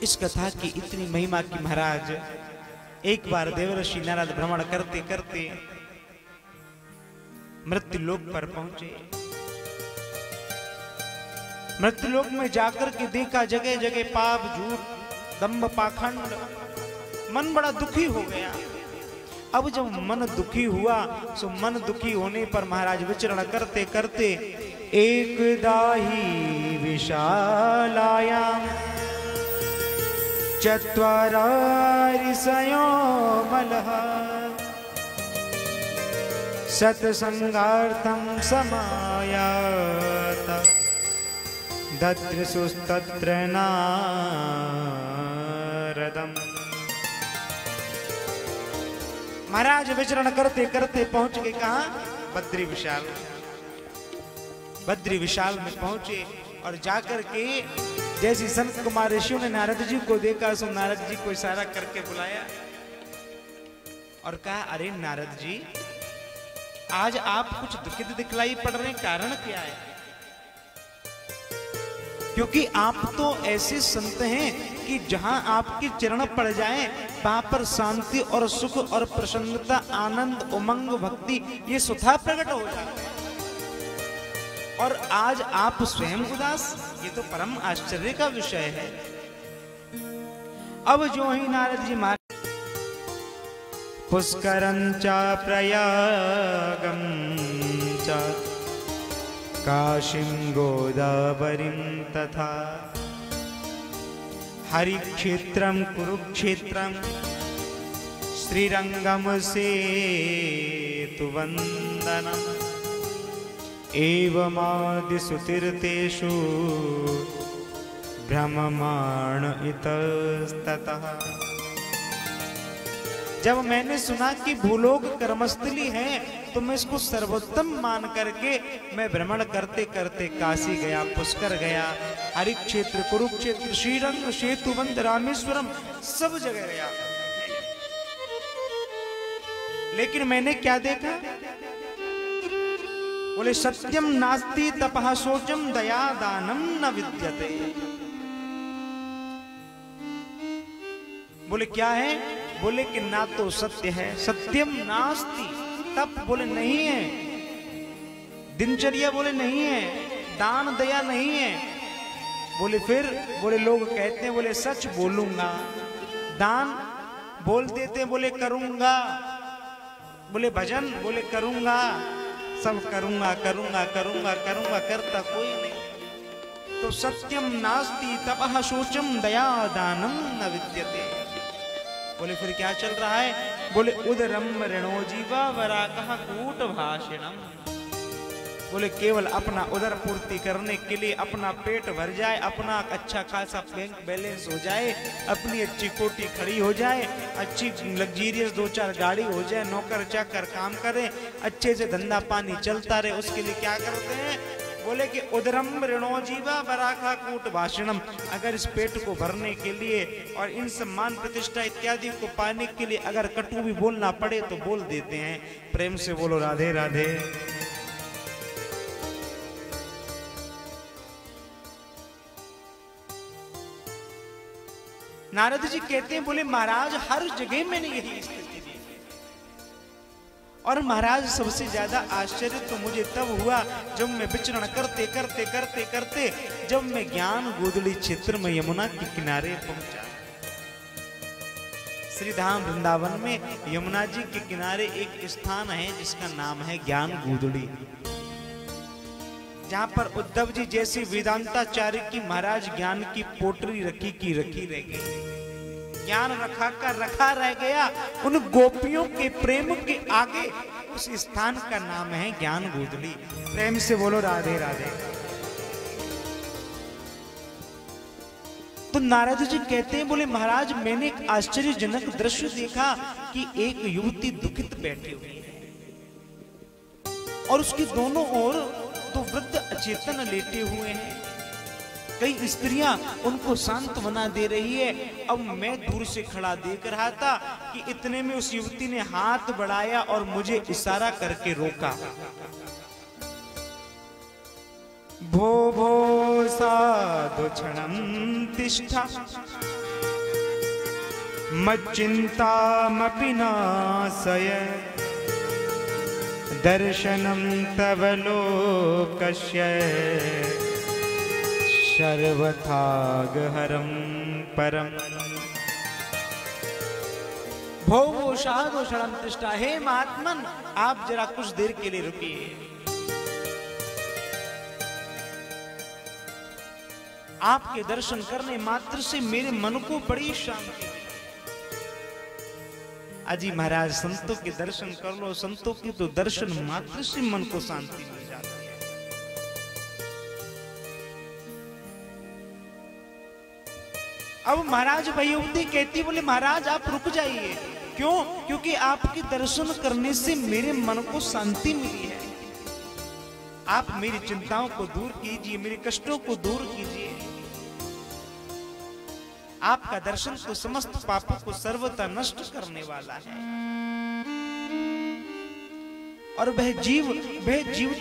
इस कथा की इतनी महिमा की महाराज एक बार देवर्षि नारद भ्रमण करते करते मृत्युलोक पर पहुंचे। मृत्युलोक में जाकर के देखा जगह जगह पाप, झूठ, दंभ, पाखंड, मन बड़ा दुखी हो गया। अब जब मन दुखी हुआ सो मन दुखी होने पर महाराज विचरण करते करते एक दाही विशालायाम चत्वारि सयोमलः सत्संगार्थं समायात ददृशुस्तत्र नारदम्। महाराज विचरण करते करते पहुंच गए कहां? बद्री विशाल। बद्री विशाल में पहुंचे और जाकर के जैसे संत कुमार ऋषियों ने नारद जी को देखा, सो नारद जी को इशारा करके बुलाया और कहा, अरे नारद जी, आज आप कुछ दुखित दिखलाई पड़ रहे हैं, कारण क्या है? क्योंकि आप तो ऐसे संत हैं कि जहां आपके चरण पड़ जाएं, वहां पर शांति और सुख और प्रसन्नता, आनंद, उमंग, भक्ति ये स्वतः प्रकट हो जाए। और आज आप स्वयं उदास, ये तो परम आश्चर्य का विषय है। अब जो ही नारद जी मार पुष्करं च प्रयागं च काशीं गोदावरीं तथा हरिक्षेत्रं कुरुक्षेत्रं श्रीरंगम सेतुवन्दनम् एवमादिषु तीर्थेषु भ्रममाण इतस्ततः। जब मैंने सुना कि भूलोक कर्मस्थली है तो मैं इसको सर्वोत्तम मान करके मैं भ्रमण करते करते काशी गया, पुष्कर गया, हरिक्षेत्र, कुरुक्षेत्र, श्रीरंग, सेतुबंध, रामेश्वरम, सब जगह गया। लेकिन मैंने क्या देखा? बोले सत्यम नास्ति तपः शौचम दया दानम न विद्यते। बोले क्या है? बोले कि ना तो सत्य है, सत्यम नास्ति, तप बोले नहीं है, दिनचर्या बोले नहीं है, दान दया नहीं है। बोले फिर? बोले लोग कहते हैं, बोले सच बोलूंगा, दान बोल देते, बोले करूंगा, बोले भजन, बोले करूंगा, सब करूंगा करूंगा करूंगा करूंगा, करता कोई नहीं। तो सत्यम नास्ति तपः शौचम दया दानम न विद्यते। बोले फिर क्या चल रहा है? बोले उदरम ऋणो जीवा वराकः कूट भाषणम। बोले केवल अपना उदर पूर्ति करने के लिए, अपना पेट भर जाए, अपना अच्छा खासा बैंक बैलेंस हो जाए, अपनी अच्छी कोठी खड़ी हो जाए, अच्छी लग्जीरियस 2-4 गाड़ी हो जाए, नौकर चाकर काम करें, अच्छे से धंधा पानी चलता रहे, उसके लिए क्या करते हैं? बोले कि उदरम ऋणो जीवा बराखा कूट भाषणम। अगर इस पेट को भरने के लिए और इन सम्मान प्रतिष्ठा इत्यादि को पाने के लिए अगर कटु भी बोलना पड़े तो बोल देते हैं। प्रेम से बोलो राधे राधे। नारद जी कहते हैं, बोले महाराज हर जगह मैंने यही स्थिति दी। और महाराज सबसे ज्यादा आश्चर्य तो मुझे तब हुआ जब मैं विचरण करते करते करते करते जब मैं ज्ञान गोदड़ी क्षेत्र में यमुना के किनारे पहुंचा। श्रीधाम वृंदावन में यमुना जी के किनारे एक स्थान है जिसका नाम है ज्ञान गोदड़ी, जहां पर उद्धव जी जैसे वेदांताचार्य की महाराज ज्ञान की पोटरी रखी रह गई, ज्ञान रखा कर रखा रह गया। उन गोपियों के प्रेम के आगे उस स्थान का नाम है ज्ञान गोदड़ी। प्रेम से बोलो राधे राधे। तो नारद जी कहते हैं, बोले महाराज मैंने एक आश्चर्यजनक दृश्य देखा कि एक युवती दुखित बैठी हुई है और उसकी दोनों ओर तो वृद्ध अचेतन लेटे हुए हैं। कई स्त्रियां उनको सांत्वना दे रही है। अब मैं दूर से खड़ा देख रहा था कि इतने में उस युवती ने हाथ बढ़ाया और मुझे इशारा करके रोका। भो भो साधु क्षणं तिष्ठा मच्चिन्तामपि नाशय दर्शनं तव लोकस्य सर्वथागहरं परम। भो साधु क्षणं तिष्ठा, हे महात्मन आप जरा कुछ देर के लिए रुकिए। आपके दर्शन करने मात्र से मेरे मन को बड़ी शांति हुई। अजी महाराज संतों के दर्शन कर लो, संतों के तो दर्शन मात्र से मन को शांति मिल जाती है। अब महाराज भययुक्ति कहती, बोले महाराज आप रुक जाइए। क्यों? क्योंकि आपके दर्शन करने से मेरे मन को शांति मिली है। आप मेरी चिंताओं को दूर कीजिए, मेरे कष्टों को दूर कीजिए। आपका दर्शन तो समस्त पापों को सर्वथा नष्ट करने वाला है। और वह जीव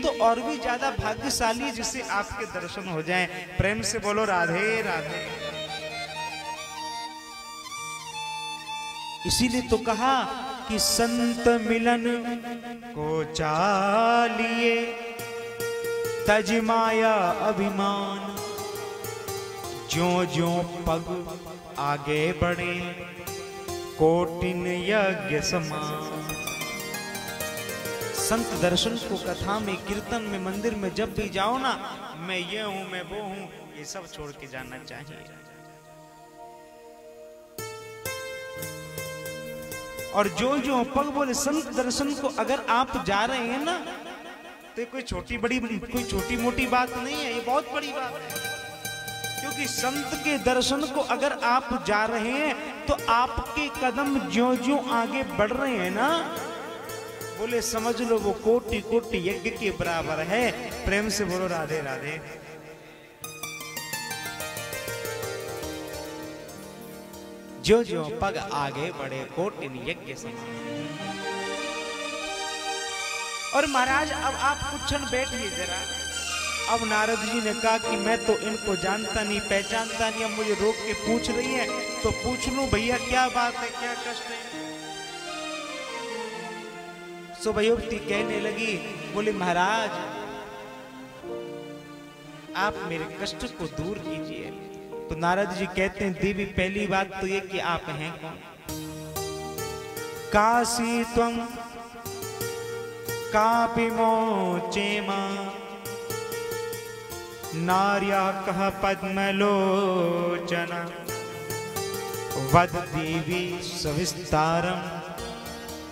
तो और भी ज्यादा भाग्यशाली है जिसे आपके दर्शन हो जाएं। प्रेम से बोलो राधे राधे। इसीलिए तो कहा कि संत मिलन को चालिए, तज माया अभिमान, ज्यों ज्यों पग आगे बढ़े, कोटिन यज्ञ समान। संत दर्शन को कथा में, कीर्तन में, मंदिर में जब भी जाओ ना, मैं ये हूं, मैं वो हूं, ये सब छोड़ के जाना चाहिए। और जो जो पग बोले संत दर्शन को अगर आप जा रहे हैं ना, तो कोई छोटी मोटी बात नहीं है, ये बहुत बड़ी बात है। क्योंकि संत के दर्शन को अगर आप जा रहे हैं तो आपके कदम ज्यों ज्यों आगे बढ़ रहे हैं ना, बोले समझ लो वो कोटि कोटि यज्ञ के बराबर है। प्रेम से बोलो राधे राधे। जो जो पग आगे बढ़े, कोटि यज्ञ समान। और महाराज अब आप कुछ क्षण बैठिए जरा। अब नारद जी ने कहा कि मैं तो इनको जानता नहीं, पहचानता नहीं, अब मुझे रोक के पूछ रही है तो पूछ लूं भैया क्या बात है, क्या कष्ट है। सो भययुक्ति कहने लगी, बोले महाराज आप मेरे कष्ट को दूर कीजिए। तो नारद जी कहते हैं, देवी पहली बात तो ये कि आप हैं कौन? काशी त्वं कापि मोचेमा, नार्या कह पद्मलोचना, वद देवी सविस्तारम,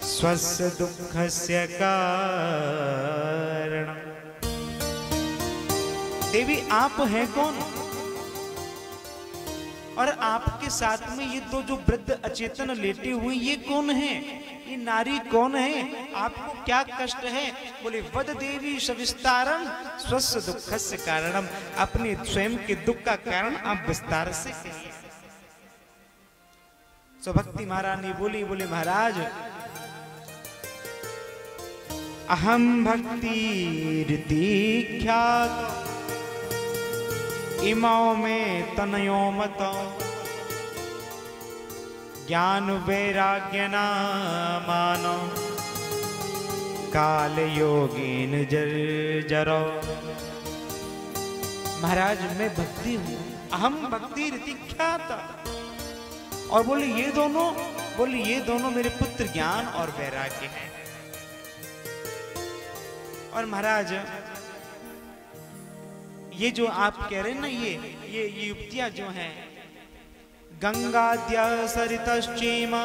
स्वस्य दुःखस्य कारणम। देवी आप हैं कौन? और आपके साथ में ये दो जो वृद्ध अचेतन लेटे हुए ये कौन है? ये नारी कौन है? आपको क्या कष्ट है? बोले वद देवी सविस्तारम स्वस्य दुःखस्य कारणम। अपने स्वयं के दुख का कारण आप विस्तार से कहिए। सो भक्ति महारानी बोली, बोले महाराज अहम भक्ति रीति ख्यात, इमाओ में तनयो मतो, ज्ञान वैराग्य ना मानो, काल योगीन जरो। महाराज मैं भक्ति हूं, अहम भक्ति रीति ख्यात। और बोले ये दोनों मेरे पुत्र ज्ञान और वैराग्य हैं। और महाराज ये जो आप कह रहे हैं ना, ये युक्तियां जो हैं, गंगाद्या सरितश्चेम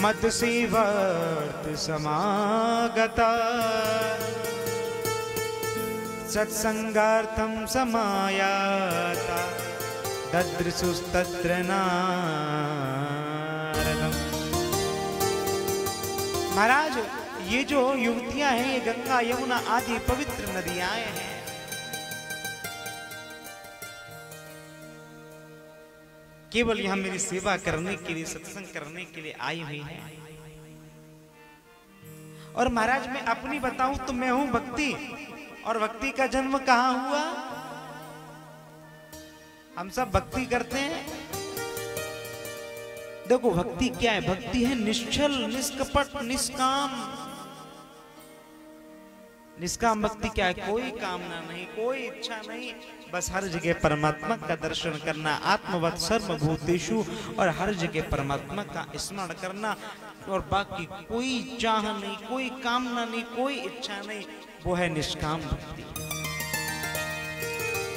मत्सेवर्त समागता, सत्संगार्थम समायाता, ददृशुस्तत्र नारदम्। महाराज ये जो युवतियां हैं, ये गंगा यमुना आदि पवित्र नदियां हैं। केवल यहां मेरी सेवा करने के लिए, सत्संग करने के लिए आई हुई है। और महाराज मैं अपनी बताऊं तो मैं हूं भक्ति। और भक्ति का जन्म कहां हुआ? हम सब भक्ति करते हैं। देखो भक्ति क्या है? भक्ति है निश्चल, निष्कपट, निष्काम। निष्काम भक्ति क्या है? कोई कामना नहीं, कोई इच्छा नहीं, बस हर जगह परमात्मा का दर्शन करना, आत्मवत् सर्वभूतेषु, और हर जगह परमात्मा का स्मरण करना। और बाकी कोई चाह नहीं, कोई कामना नहीं, कोई इच्छा नहीं, वो है निष्काम भक्ति।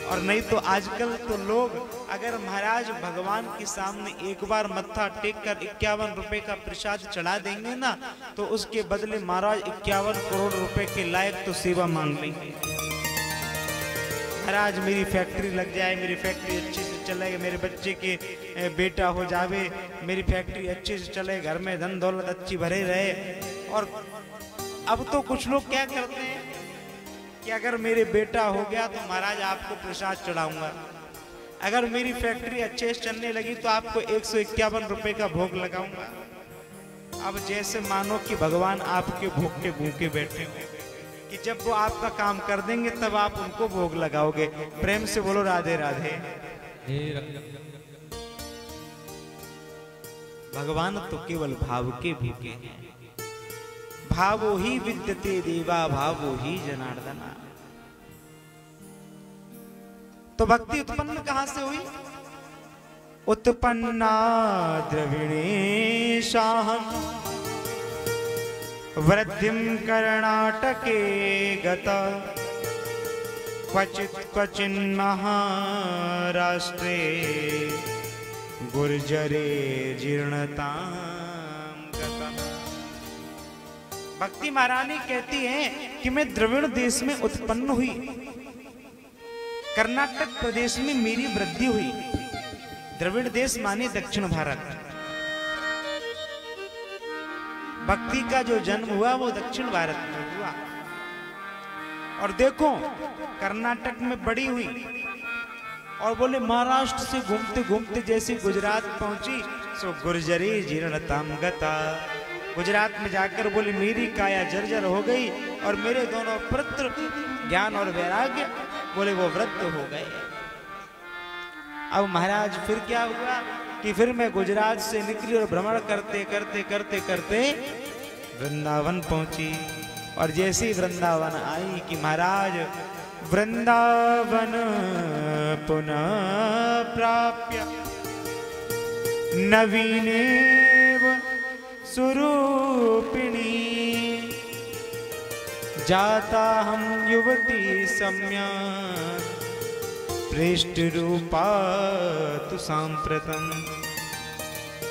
और नहीं तो आजकल तो लोग अगर महाराज भगवान के सामने एक बार मत्था टेक कर 51 रुपए का प्रसाद चढ़ा देंगे ना, तो उसके बदले महाराज 51 करोड़ रुपए के लायक तो सेवा मांग लेंगे। महाराज मेरी फैक्ट्री लग जाए, मेरी फैक्ट्री अच्छे से चले, मेरे बच्चे के बेटा हो जावे, मेरी फैक्ट्री अच्छे से चले, घर में धन दौलत अच्छी भरे रहे। और अब तो कुछ लोग क्या करते हैं कि अगर मेरे बेटा हो गया तो महाराज आपको प्रसाद चढ़ाऊंगा, अगर मेरी फैक्ट्री अच्छे से चलने लगी तो आपको 151 रुपए का भोग लगाऊंगा। अब जैसे मानो कि भगवान आपके भोग के भूखे बैठे हो कि जब वो आपका काम कर देंगे तब आप उनको भोग लगाओगे। प्रेम से बोलो राधे राधे। भगवान तो केवल भाव के भूखे हैं। भावो ही विद्यते देवा भावो ही जनार्दना। तो भक्ति उत्पन्न कहां से हुई? उत्पन्ना द्रविणेशाहं वृद्धिं कर्णाटके गता क्वचित् क्वचिन् महाराष्ट्रे गुर्जरे जीर्णतां गता। भक्ति महारानी कहती हैं कि मैं द्रविड़ देश में उत्पन्न हुई, कर्नाटक प्रदेश में मेरी वृद्धि हुई। द्रविड़ देश माने दक्षिण भारत। भक्ति का जो जन्म हुआ वो दक्षिण भारत में हुआ। और देखो कर्नाटक में बड़ी हुई और बोले महाराष्ट्र से घूमते घूमते जैसे गुजरात पहुंची सो गुर्जरी जीर्णताम गता। गुजरात में जाकर बोले मेरी काया जर्जर हो गई और मेरे दोनों पुत्र ज्ञान और वैराग्य बोले वो वृद्ध हो गए। अब महाराज फिर क्या हुआ कि फिर मैं गुजरात से निकली और भ्रमण करते करते करते करते वृंदावन पहुंची। और जैसे ही वृंदावन आई कि महाराज वृंदावन पुनः प्राप्य नवीनेव स्वरूपिणी जाता हम युवती सम्या प्रेष्ठ रूपा तु सांप्रतम।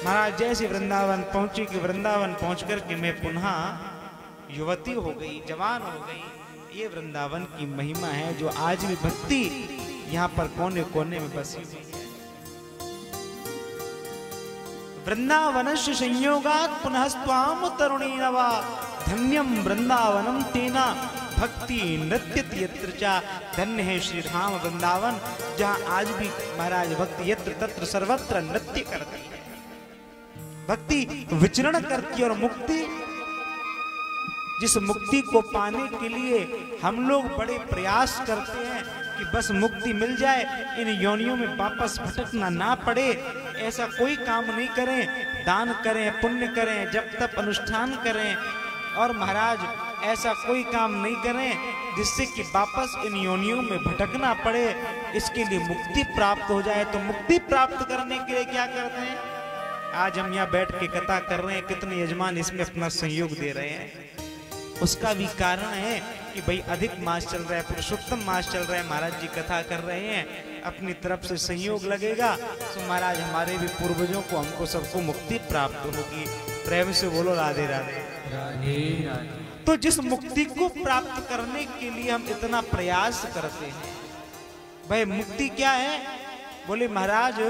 महाराज जैसे वृंदावन पहुंची कि वृंदावन पहुंचकर के मैं पुनः युवती हो गई, जवान हो गई। ये वृंदावन की महिमा है जो आज भी भक्ति यहाँ पर कोने कोने में बसी हुई है। वृंदावनस्य संयोगात् पुनः स्वाम तरुणी नवा धन्यम वृंदावनम तेना भक्ति नृत्यति यत्र चा। धन्य है श्री धाम वृंदावन जहाँ आज भी महाराज भक्ति यत्र तत्र सर्वत्र नृत्य करती है, भक्ति विचरण करती है। और मुक्ति, जिस मुक्ति को पाने के लिए हम लोग बड़े प्रयास करते हैं कि बस मुक्ति मिल जाए, इन योनियों में वापस भटकना ना पड़े, ऐसा कोई काम नहीं करें। दान करें, पुण्य करें, जप तप अनुष्ठान करें, और महाराज ऐसा कोई काम नहीं करें जिससे कि वापस इन योनियों में भटकना पड़े। इसके लिए मुक्ति प्राप्त हो जाए। तो मुक्ति प्राप्त करने के लिए क्या करते हैं? आज हम यहाँ बैठ के कथा कर रहे हैं, कितने यजमान इसमें अपना सहयोग दे रहे हैं। उसका भी कारण है कि भाई अधिक मास चल रहा है, पुरुषोत्तम मास चल रहा है, महाराज जी कथा कर रहे हैं, अपनी तरफ से सहयोग लगेगा तो महाराज हमारे भी पूर्वजों को, हमको सबको मुक्ति प्राप्त होगी। प्रेम से बोलो राधे राधे। तो जिस मुक्ति को प्राप्त करने के लिए हम इतना प्रयास करते हैं, भाई मुक्ति क्या है? बोले महाराज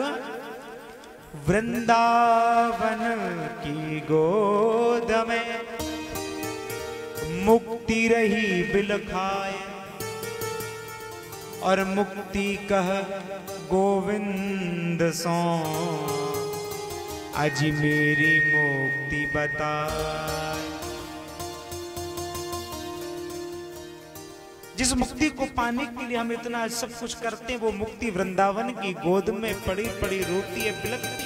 वृंदावन की गोद में मुक्ति रही बिलखाए और मुक्ति कह गोविंद सो अजी मेरी मुक्ति बता। जिस मुक्ति को पाने के लिए हम इतना सब कुछ करते हैं, वो मुक्ति वृंदावन की गोद में पड़ी पड़ी रोती है, बिलखती है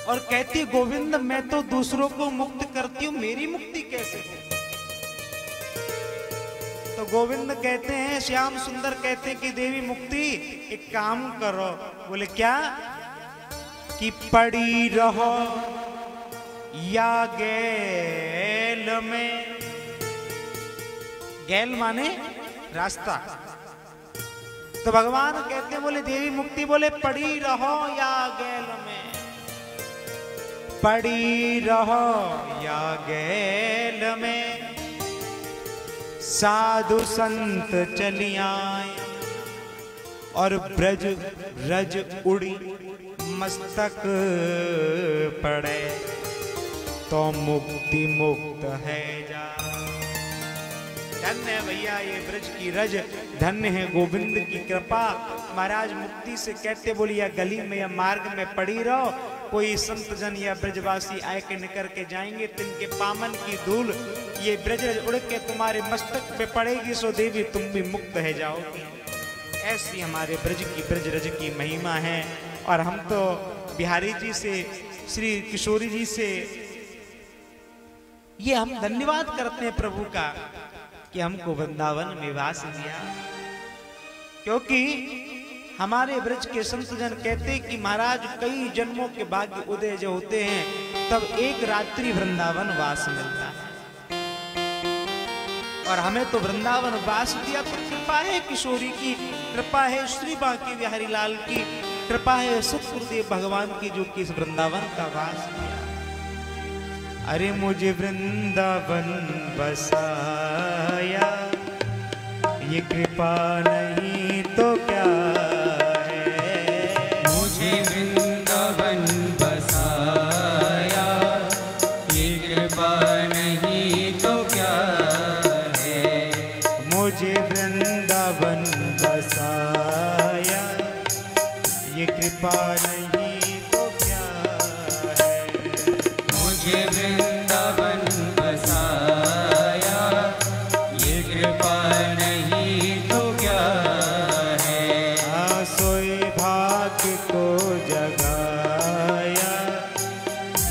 और कहती है गोविंद मैं तो दूसरों को मुक्त करती हूं, मेरी मुक्ति कैसे हो? तो गोविंद कहते हैं, श्याम सुंदर कहते हैं कि देवी मुक्ति एक काम करो। बोले क्या? कि पड़ी रहो या गैल में। गैल माने रास्ता, तो भगवान कहते हैं, बोले देवी मुक्ति, बोले पड़ी रहो या गैल में, पड़ी रहो या गैल में, साधु संत चली आए और ब्रज रज उड़ी मस्तक पड़े, तो मुक्ति मुक्त है जा। धन्य है भैया ये ब्रज की रज, धन्य है गोविंद की कृपा। महाराज मुक्ति से कहते, बोली या गली में या मार्ग में पड़ी रहो, कोई संत जन या ब्रजवासी आए के निकर के जाएंगे, तिनके पामन की धूल ये ब्रज रज उड़ के तुम्हारे मस्तक पे पड़ेगी, सो देवी तुम भी मुक्त है जाओगी। ऐसी हमारे ब्रज की ब्रज रज की महिमा है। और हम तो बिहारी जी से, श्री किशोरी जी से ये हम धन्यवाद करते हैं प्रभु का कि हमको वृंदावन में वास दिया, क्योंकि हमारे ब्रज के संत जन कहते कि महाराज कई जन्मों के भाग्य उदय जो होते हैं तब एक रात्रि वृंदावन वास मिलता है, और हमें तो वृंदावन वास दिया। तो कृपा है किशोरी की, कृपा है श्री बांके बिहारी लाल की, कृपा है सतगुरुदेव भगवान की जो कि इस वृंदावन का वास दिया। अरे मुझे वृंदावन बसाया, ये कृपा नहीं तो क्या है। मुझे वृंदावन बसाया, ये कृपा नहीं तो क्या है। मुझे वृंदावन बसाया, ये कृपा नहीं तो क्या है। मुझे वृंदावन बसाया, ये कृपा नहीं तो क्या है। सोए भाग्य को जगाया,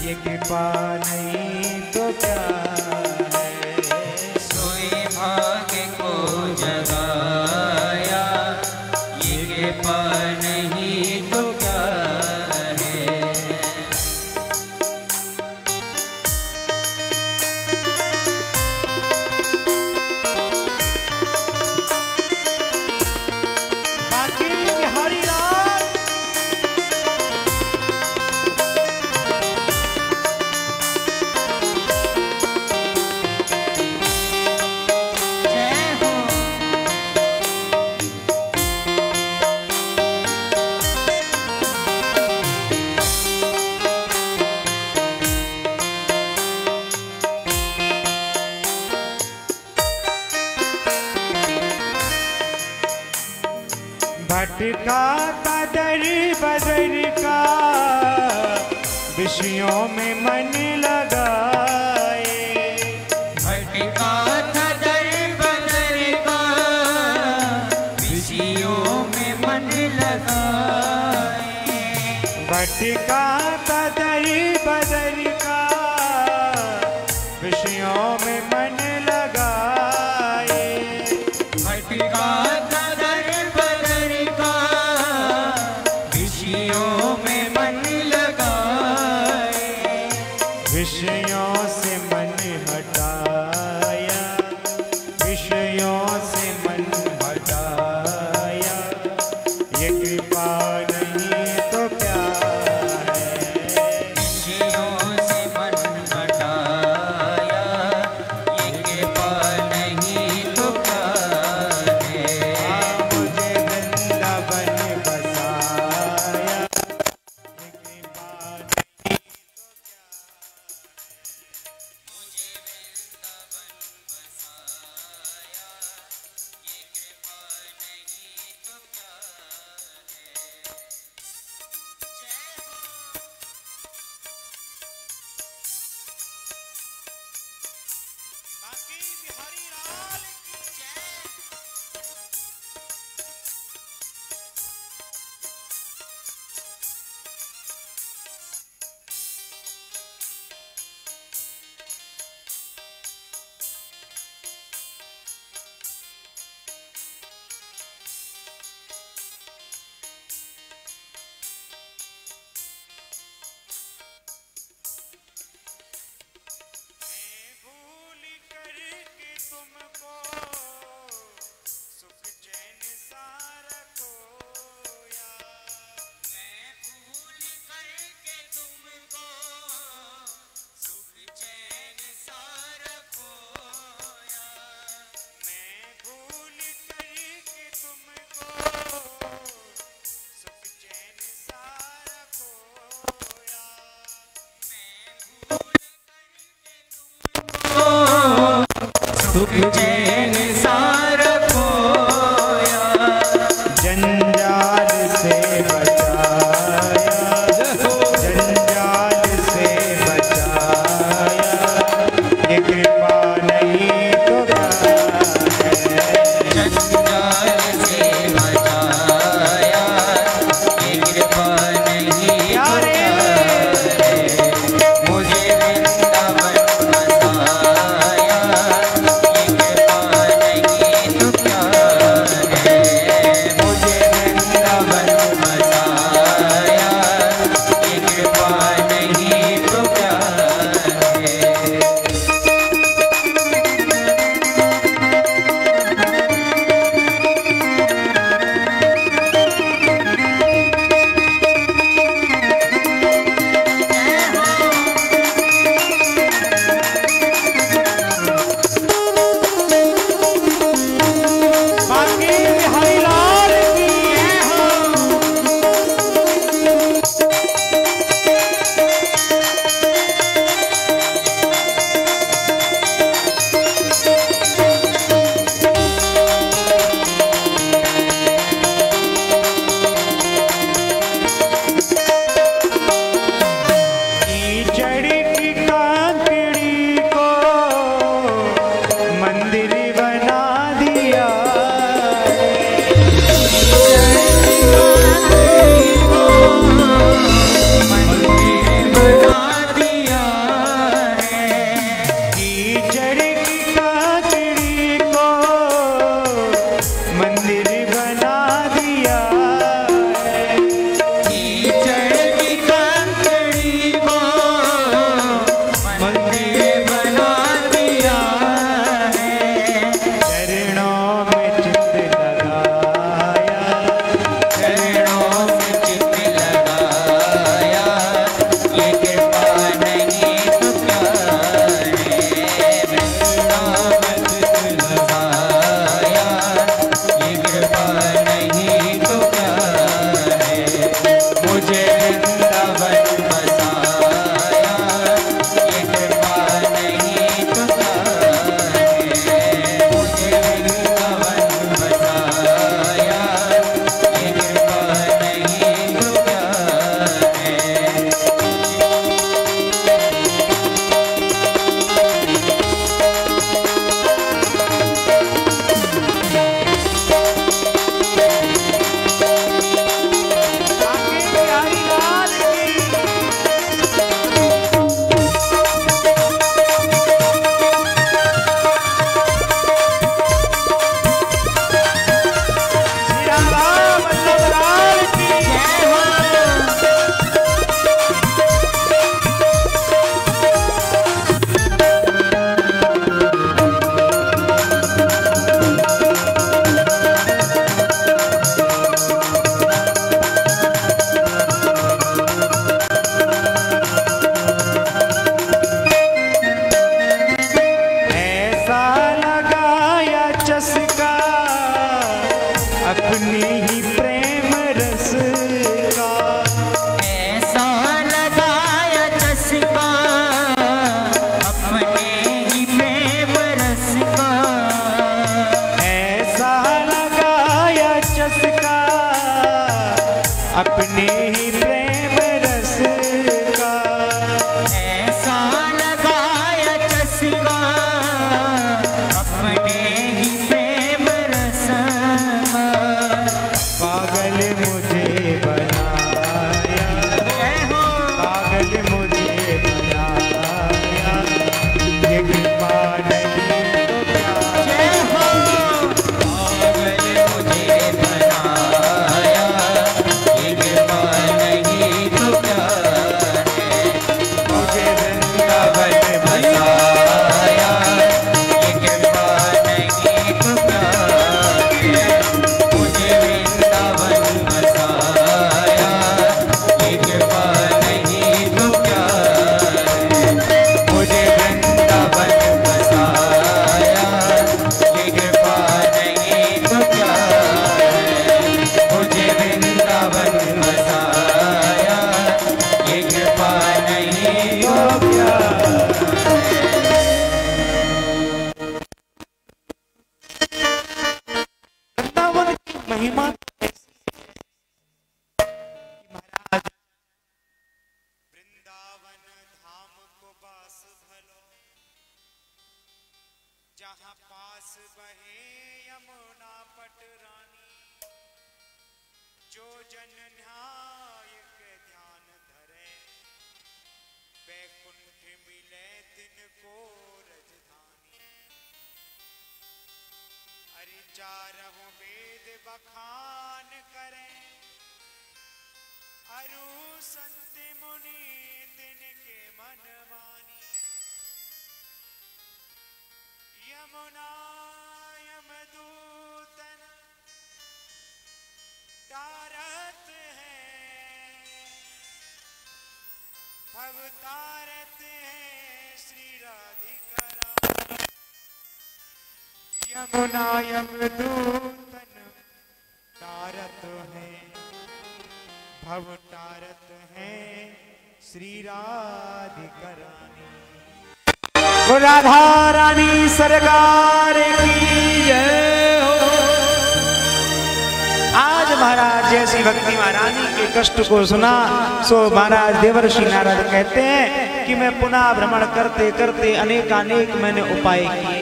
ये कृपा नहीं तो क्या है। सोए भाग्य को जगाया, ये कृपा नहीं तो क्या है। बाकी बिहारी लाल जय हो। भटका बदर बदर का, विषयों में मन लगाए। भटका था दर बदर का, विषयों में मन लगाए। भटका बदर बदर का, विषयों में मन लगाए। भटका था दर बदर का, विषयों में मन लगाए। विषयों से मन हटाया, विषयों से मन हटाया, ये कृपा नहीं तो क्या है। विषयों से मन हटाया, ये कृपा नहीं तो क्या है। मुझे वृंदावन बसाया, ही प्रेम रस का, ऐसा लगाया चस्का अपने ही प्रेम रस का। पागल मुझे बनाया, पागल मुझे बनाया, ये कृपा नहीं तो क्या। पागल मुझे बनाया, ये कृपा नहीं तो क्या है। मुझे वृंदावन बसाया, ये कृपा नहीं तो क्या है। मुझे वृंदावन बसाया, ये कृपा नहीं तो क्या है। मुझे वृंदावन बसाया, ये कृपा नहीं तो क्या है। मुझे वृंदावन बसाया, ये कृपा नहीं तो क्या है। वृंदावन की महिमा महाराज वृंदावन धाम को पास भलो, जहाँ पास बहे यमुना पट रानी, जो जन न्याय के ध्यान धरे, वैकुंठ मिले तिनको रजधानी। अरे चारहों वेद बखान करें, अरु संत मुनि तिनके मन मानी। यमुना यमदूतन तारत है, भव तारत है श्री राधिका रानी। यमुना यमदूतन तारत है, भव तारत है श्री राधिका रानी। वो राधा रानी सरकार की जय हो। आज महाराज जैसी भक्ति महारानी के कष्ट को सुना, सो महाराज देवर्षि नारद कहते हैं कि मैं पुनः भ्रमण करते करते अनेकानेक मैंने उपाय किए।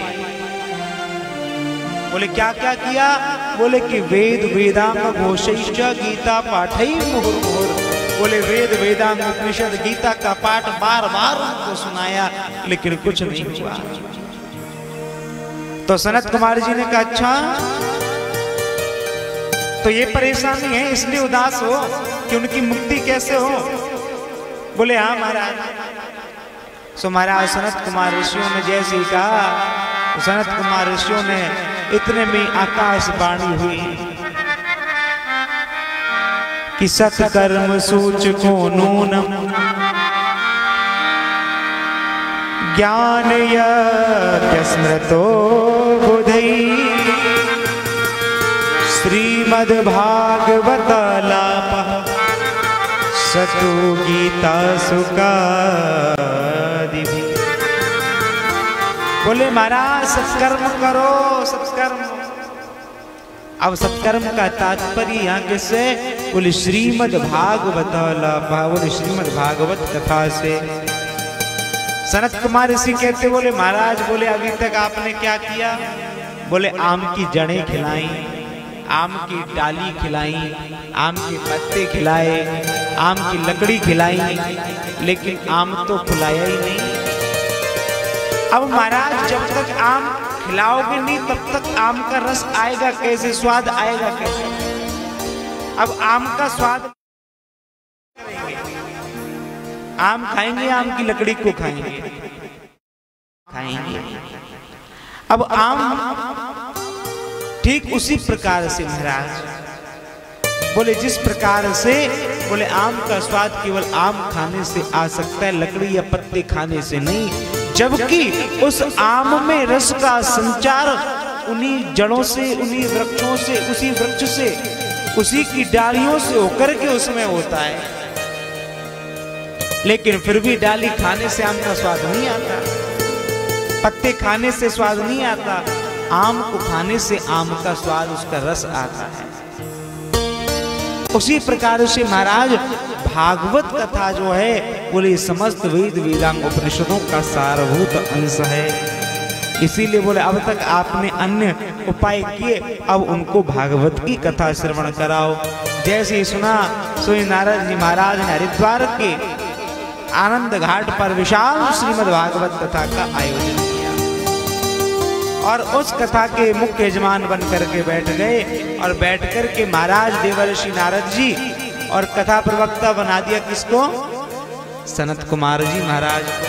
बोले क्या क्या किया? बोले कि वेद वेदांग घोषैश्च गीता पाठई मुहुर्मुहुर। बोले वेद वेदांग उपनिषद गीता का पाठ बार बार उनको सुनाया, लेकिन कुछ नहीं हुआ। तो सनत कुमार जी ने कहा अच्छा तो ये परेशानी है, इसलिए उदास हो कि उनकी मुक्ति कैसे हो? बोले हाँ महाराज। सो महाराज सनत कुमार ऋषियों ने जैसे ही कहा, सनत कुमार ऋषियों ने इतने में आकाशवाणी हुई कि सत्कर्म सूचको नूनम ज्ञान यज्ञस्मृतो बुधै श्रीमद्भागवतालापः सतु गीता सुकादिभिः। बोले महाराज सत्कर्म करो, सत्कर्म। अब सत्कर्म का तात्पर्य यहाँ किससे? बोले श्रीमद् भागवत लाभा, बोले श्रीमद् भागवत कथा से। सनत कुमार ऋषि कहते बोले महाराज, बोले अभी तक आपने क्या किया? बोले आम की जड़ें खिलाई, आम की डाली खिलाई, आम के पत्ते खिलाए, आम की लकड़ी खिलाई, लेकिन आम तो फुलाया ही नहीं। अब महाराज जब तक आम खिलाओगे नहीं तब तक आम का रस आएगा कैसे, स्वाद आएगा कैसे? अब आम का स्वाद करेंगे, आम खाएंगे, आम की लकड़ी को खाएंगे। अब आम ठीक उसी प्रकार से महाराज बोले जिस प्रकार से बोले आम का स्वाद केवल आम खाने से आ सकता है, लकड़ी या पत्ते खाने से नहीं। जबकि उस आम में रस का संचार उन्हीं जड़ों से, उन्हीं वृक्षों से, उसी वृक्ष से, उसी की डालियों से होकर के उसमें होता है। लेकिन फिर भी डाली खाने से आम का स्वाद नहीं आता, पत्ते खाने से स्वाद नहीं आता, आम को खाने से आम का स्वाद, उसका रस आता है। उसी प्रकार से महाराज भागवत कथा जो है बोले समस्त वेद वेदांग उपनिषदों का सारभूत अंश है। इसीलिए बोले अब तक आपने अन्य उपाय किए, अब उनको भागवत की कथा श्रवण कराओ। जैसे ही सुना सोई नारद जी महाराज ने हरिद्वार के आनंद घाट पर विशाल श्रीमद् भागवत कथा का आयोजन किया और उस कथा के मुख्य यजमान बन करके बैठ गए और बैठ करके महाराज देवर्षि नारद जी और कथा प्रवक्ता बना दिया किसको? सनत कुमार जी महाराज को।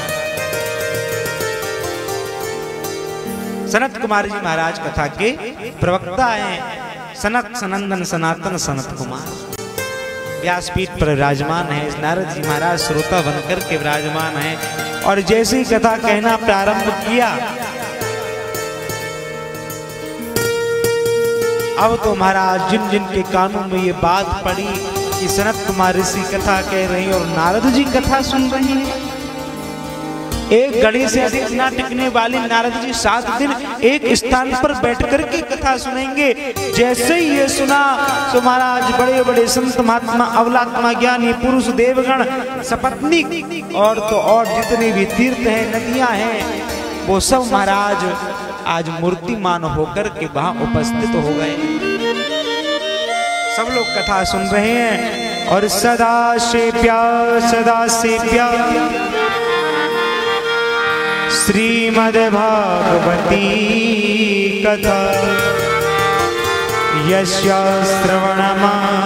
सनत कुमार जी महाराज कथा के प्रवक्ता हैं। सनत सनंदन सनातन सनत कुमार व्यासपीठ पर विराजमान है। नारद जी महाराज श्रोता बनकर के विराजमान है और जैसे ही कथा कहना प्रारंभ किया, अब तो महाराज जिन जिन के कानों में ये बात पड़ी कि सनत कुमार ऋषि कथा कह रही और नारद जी कथा सुन रही हैं। एक घड़ी से अधिक न टिकने वाले नारद जी 7 दिन एक स्थान पर बैठ कर के कथा सुनेंगे। जैसे ही ये सुना तो महाराज बड़े बड़े संत महात्मा अवलात्मा ज्ञानी पुरुष देवगण सपत्नीक और तो और जितने भी तीर्थ हैं नदियां हैं वो सब महाराज आज मूर्तिमान होकर के वहां उपस्थित हो गए। सब लोग कथा सुन रहे हैं और सदा सेव्या श्रीमद् भागवती कथा यस्या श्रवणमात्रेण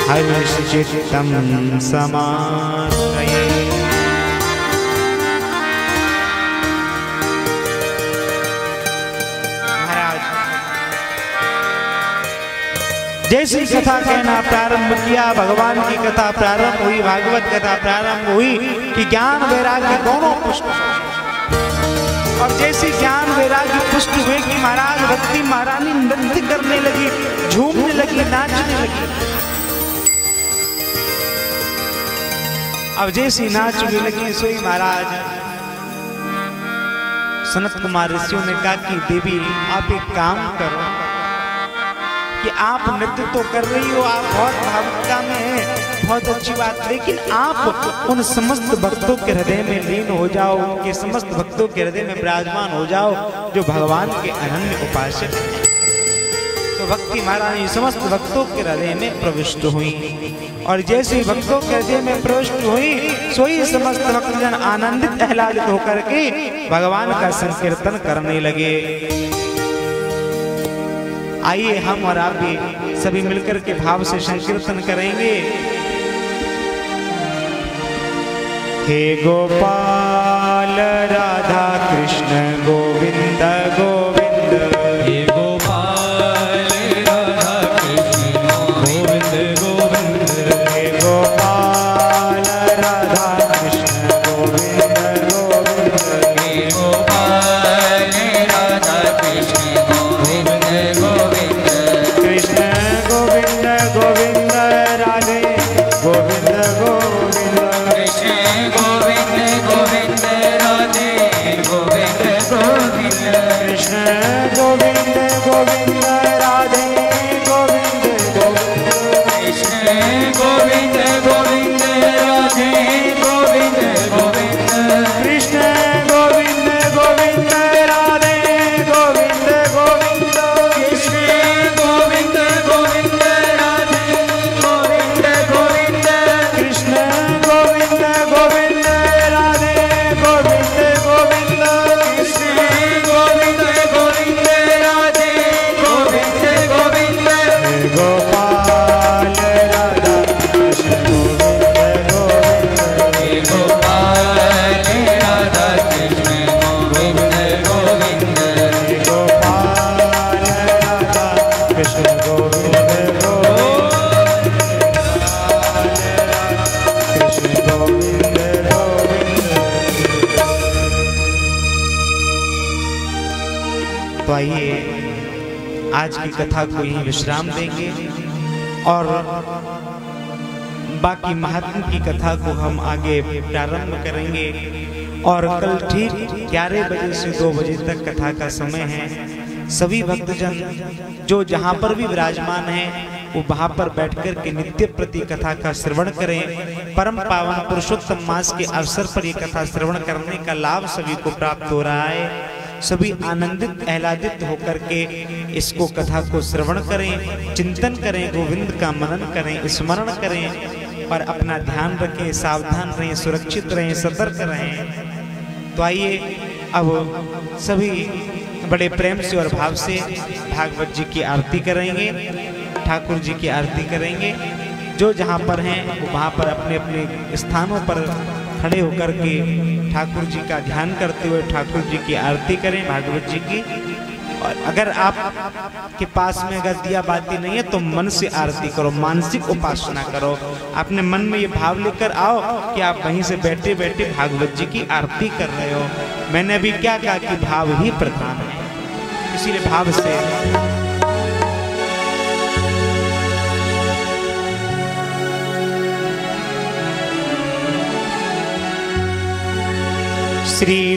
हर्षचित्तं समाश्रये। जैसी कथा कहना प्रारंभ किया, भगवान की कथा प्रारंभ हुई, भागवत कथा प्रारंभ हुई कि ज्ञान वैराग्य दोनों पुष्ट और जैसे ज्ञान वैराग्य पुष्ट हुए कि महाराज भक्ति महारानी नृत्य करने लगी, झूमने लगी, नाचने लगी। अब जैसी नाचने लगी सोई महाराज सनत कुमार ऋषियों ने कहा कि देवी आप एक काम करो कि आप नृत्य तो कर रही हो, आप बहुत भावुकता में हैं, बहुत अच्छी बात, लेकिन आप उन समस्त भक्तों के हृदय में लीन हो जाओ, उनके समस्त भक्तों के हृदय में विराजमान हो जाओ जो भगवान के अनन्य उपासक हैं। तो भक्ति महारानी समस्त भक्तों के हृदय में प्रविष्ट हुई और जैसे भक्तों के हृदय में प्रविष्ट हुई सोई समस्त भक्तजन आनंदित आह्लादित होकर के भगवान का संकीर्तन करने लगे। आइए हम और आप भी सभी मिलकर के भाव से संकीर्तन करेंगे। हे गोपाल राधा कृष्ण गोविंद गोविंद, हे गोपाल राधा कृष्ण गोविंद गोविंद, हे गोपाल राधा कृष्ण गोविंद गोविंद, हे गोपाल राधा कृष्ण गोविंद गोविंद, कृष्ण गोविंद गोविंद राधे गोविंद गोविंद, कृष्ण गोविंद गोविंद राधे गोविंद गोविंद, कृष्ण गोविंद गोविंद राधे गोविंद गोविंद, कृष्ण गोविंद गोविंद राधे गोविंद गोविंद, कृष्ण गोविंद गोविंद राधे गोविंद गोविंद, कृष्ण गोविंद गोविंद राधे गोविंद गोविंद, कृष्ण गोविंद गोविंद राधे गोविंद गोविंद, कृष्ण गोविंद गोविंद राधे गोविंद गोविंद, हे गोपाल राधा कृष्ण गोविंद गोविंद, हे गोपाल राधा कृष्ण गोविंद गोविंद, हे गोपाल राधा कृष्ण गोविंद गोविंद, कृष्ण गोविंद गोविंद। तो आइए आज की कथा को यहीं विश्राम देंगे और बाकी महात्मा की कथा को हम आगे प्रारंभ करेंगे और कल ठीक 11 बजे से 2 बजे तक कथा का समय है। सभी भक्तजन जो जहाँ पर भी विराजमान हैं वो वहाँ पर बैठकर के नित्य प्रति कथा का श्रवण करें। परम पावन पुरुषोत्तम मास के अवसर पर ये कथा श्रवण करने का लाभ सभी को प्राप्त हो रहा है। सभी आनंदित आह्लादित होकर के इसको कथा को श्रवण करें, चिंतन करें, गोविंद का मनन करें, स्मरण करें और अपना ध्यान रखें, सावधान रहें, सुरक्षित रहें, सतर्क रहें। तो आइए अब सभी बड़े प्रेम से और भाव से भागवत जी की आरती करेंगे, ठाकुर जी की आरती करेंगे। जो जहाँ पर हैं वो वहाँ पर अपने अपने स्थानों पर खड़े होकर के ठाकुर जी का ध्यान करते हुए ठाकुर जी की आरती करें, भागवत जी की। और अगर आप के पास में अगर दिया बाती नहीं है तो मन से आरती करो, मानसिक उपासना करो। अपने मन में ये भाव लेकर आओ कि आप वहीं से बैठे बैठे भागवत जी की आरती कर रहे हो। मैंने अभी क्या कहा कि भाव ही प्रधान है, इसीलिए भाव से श्री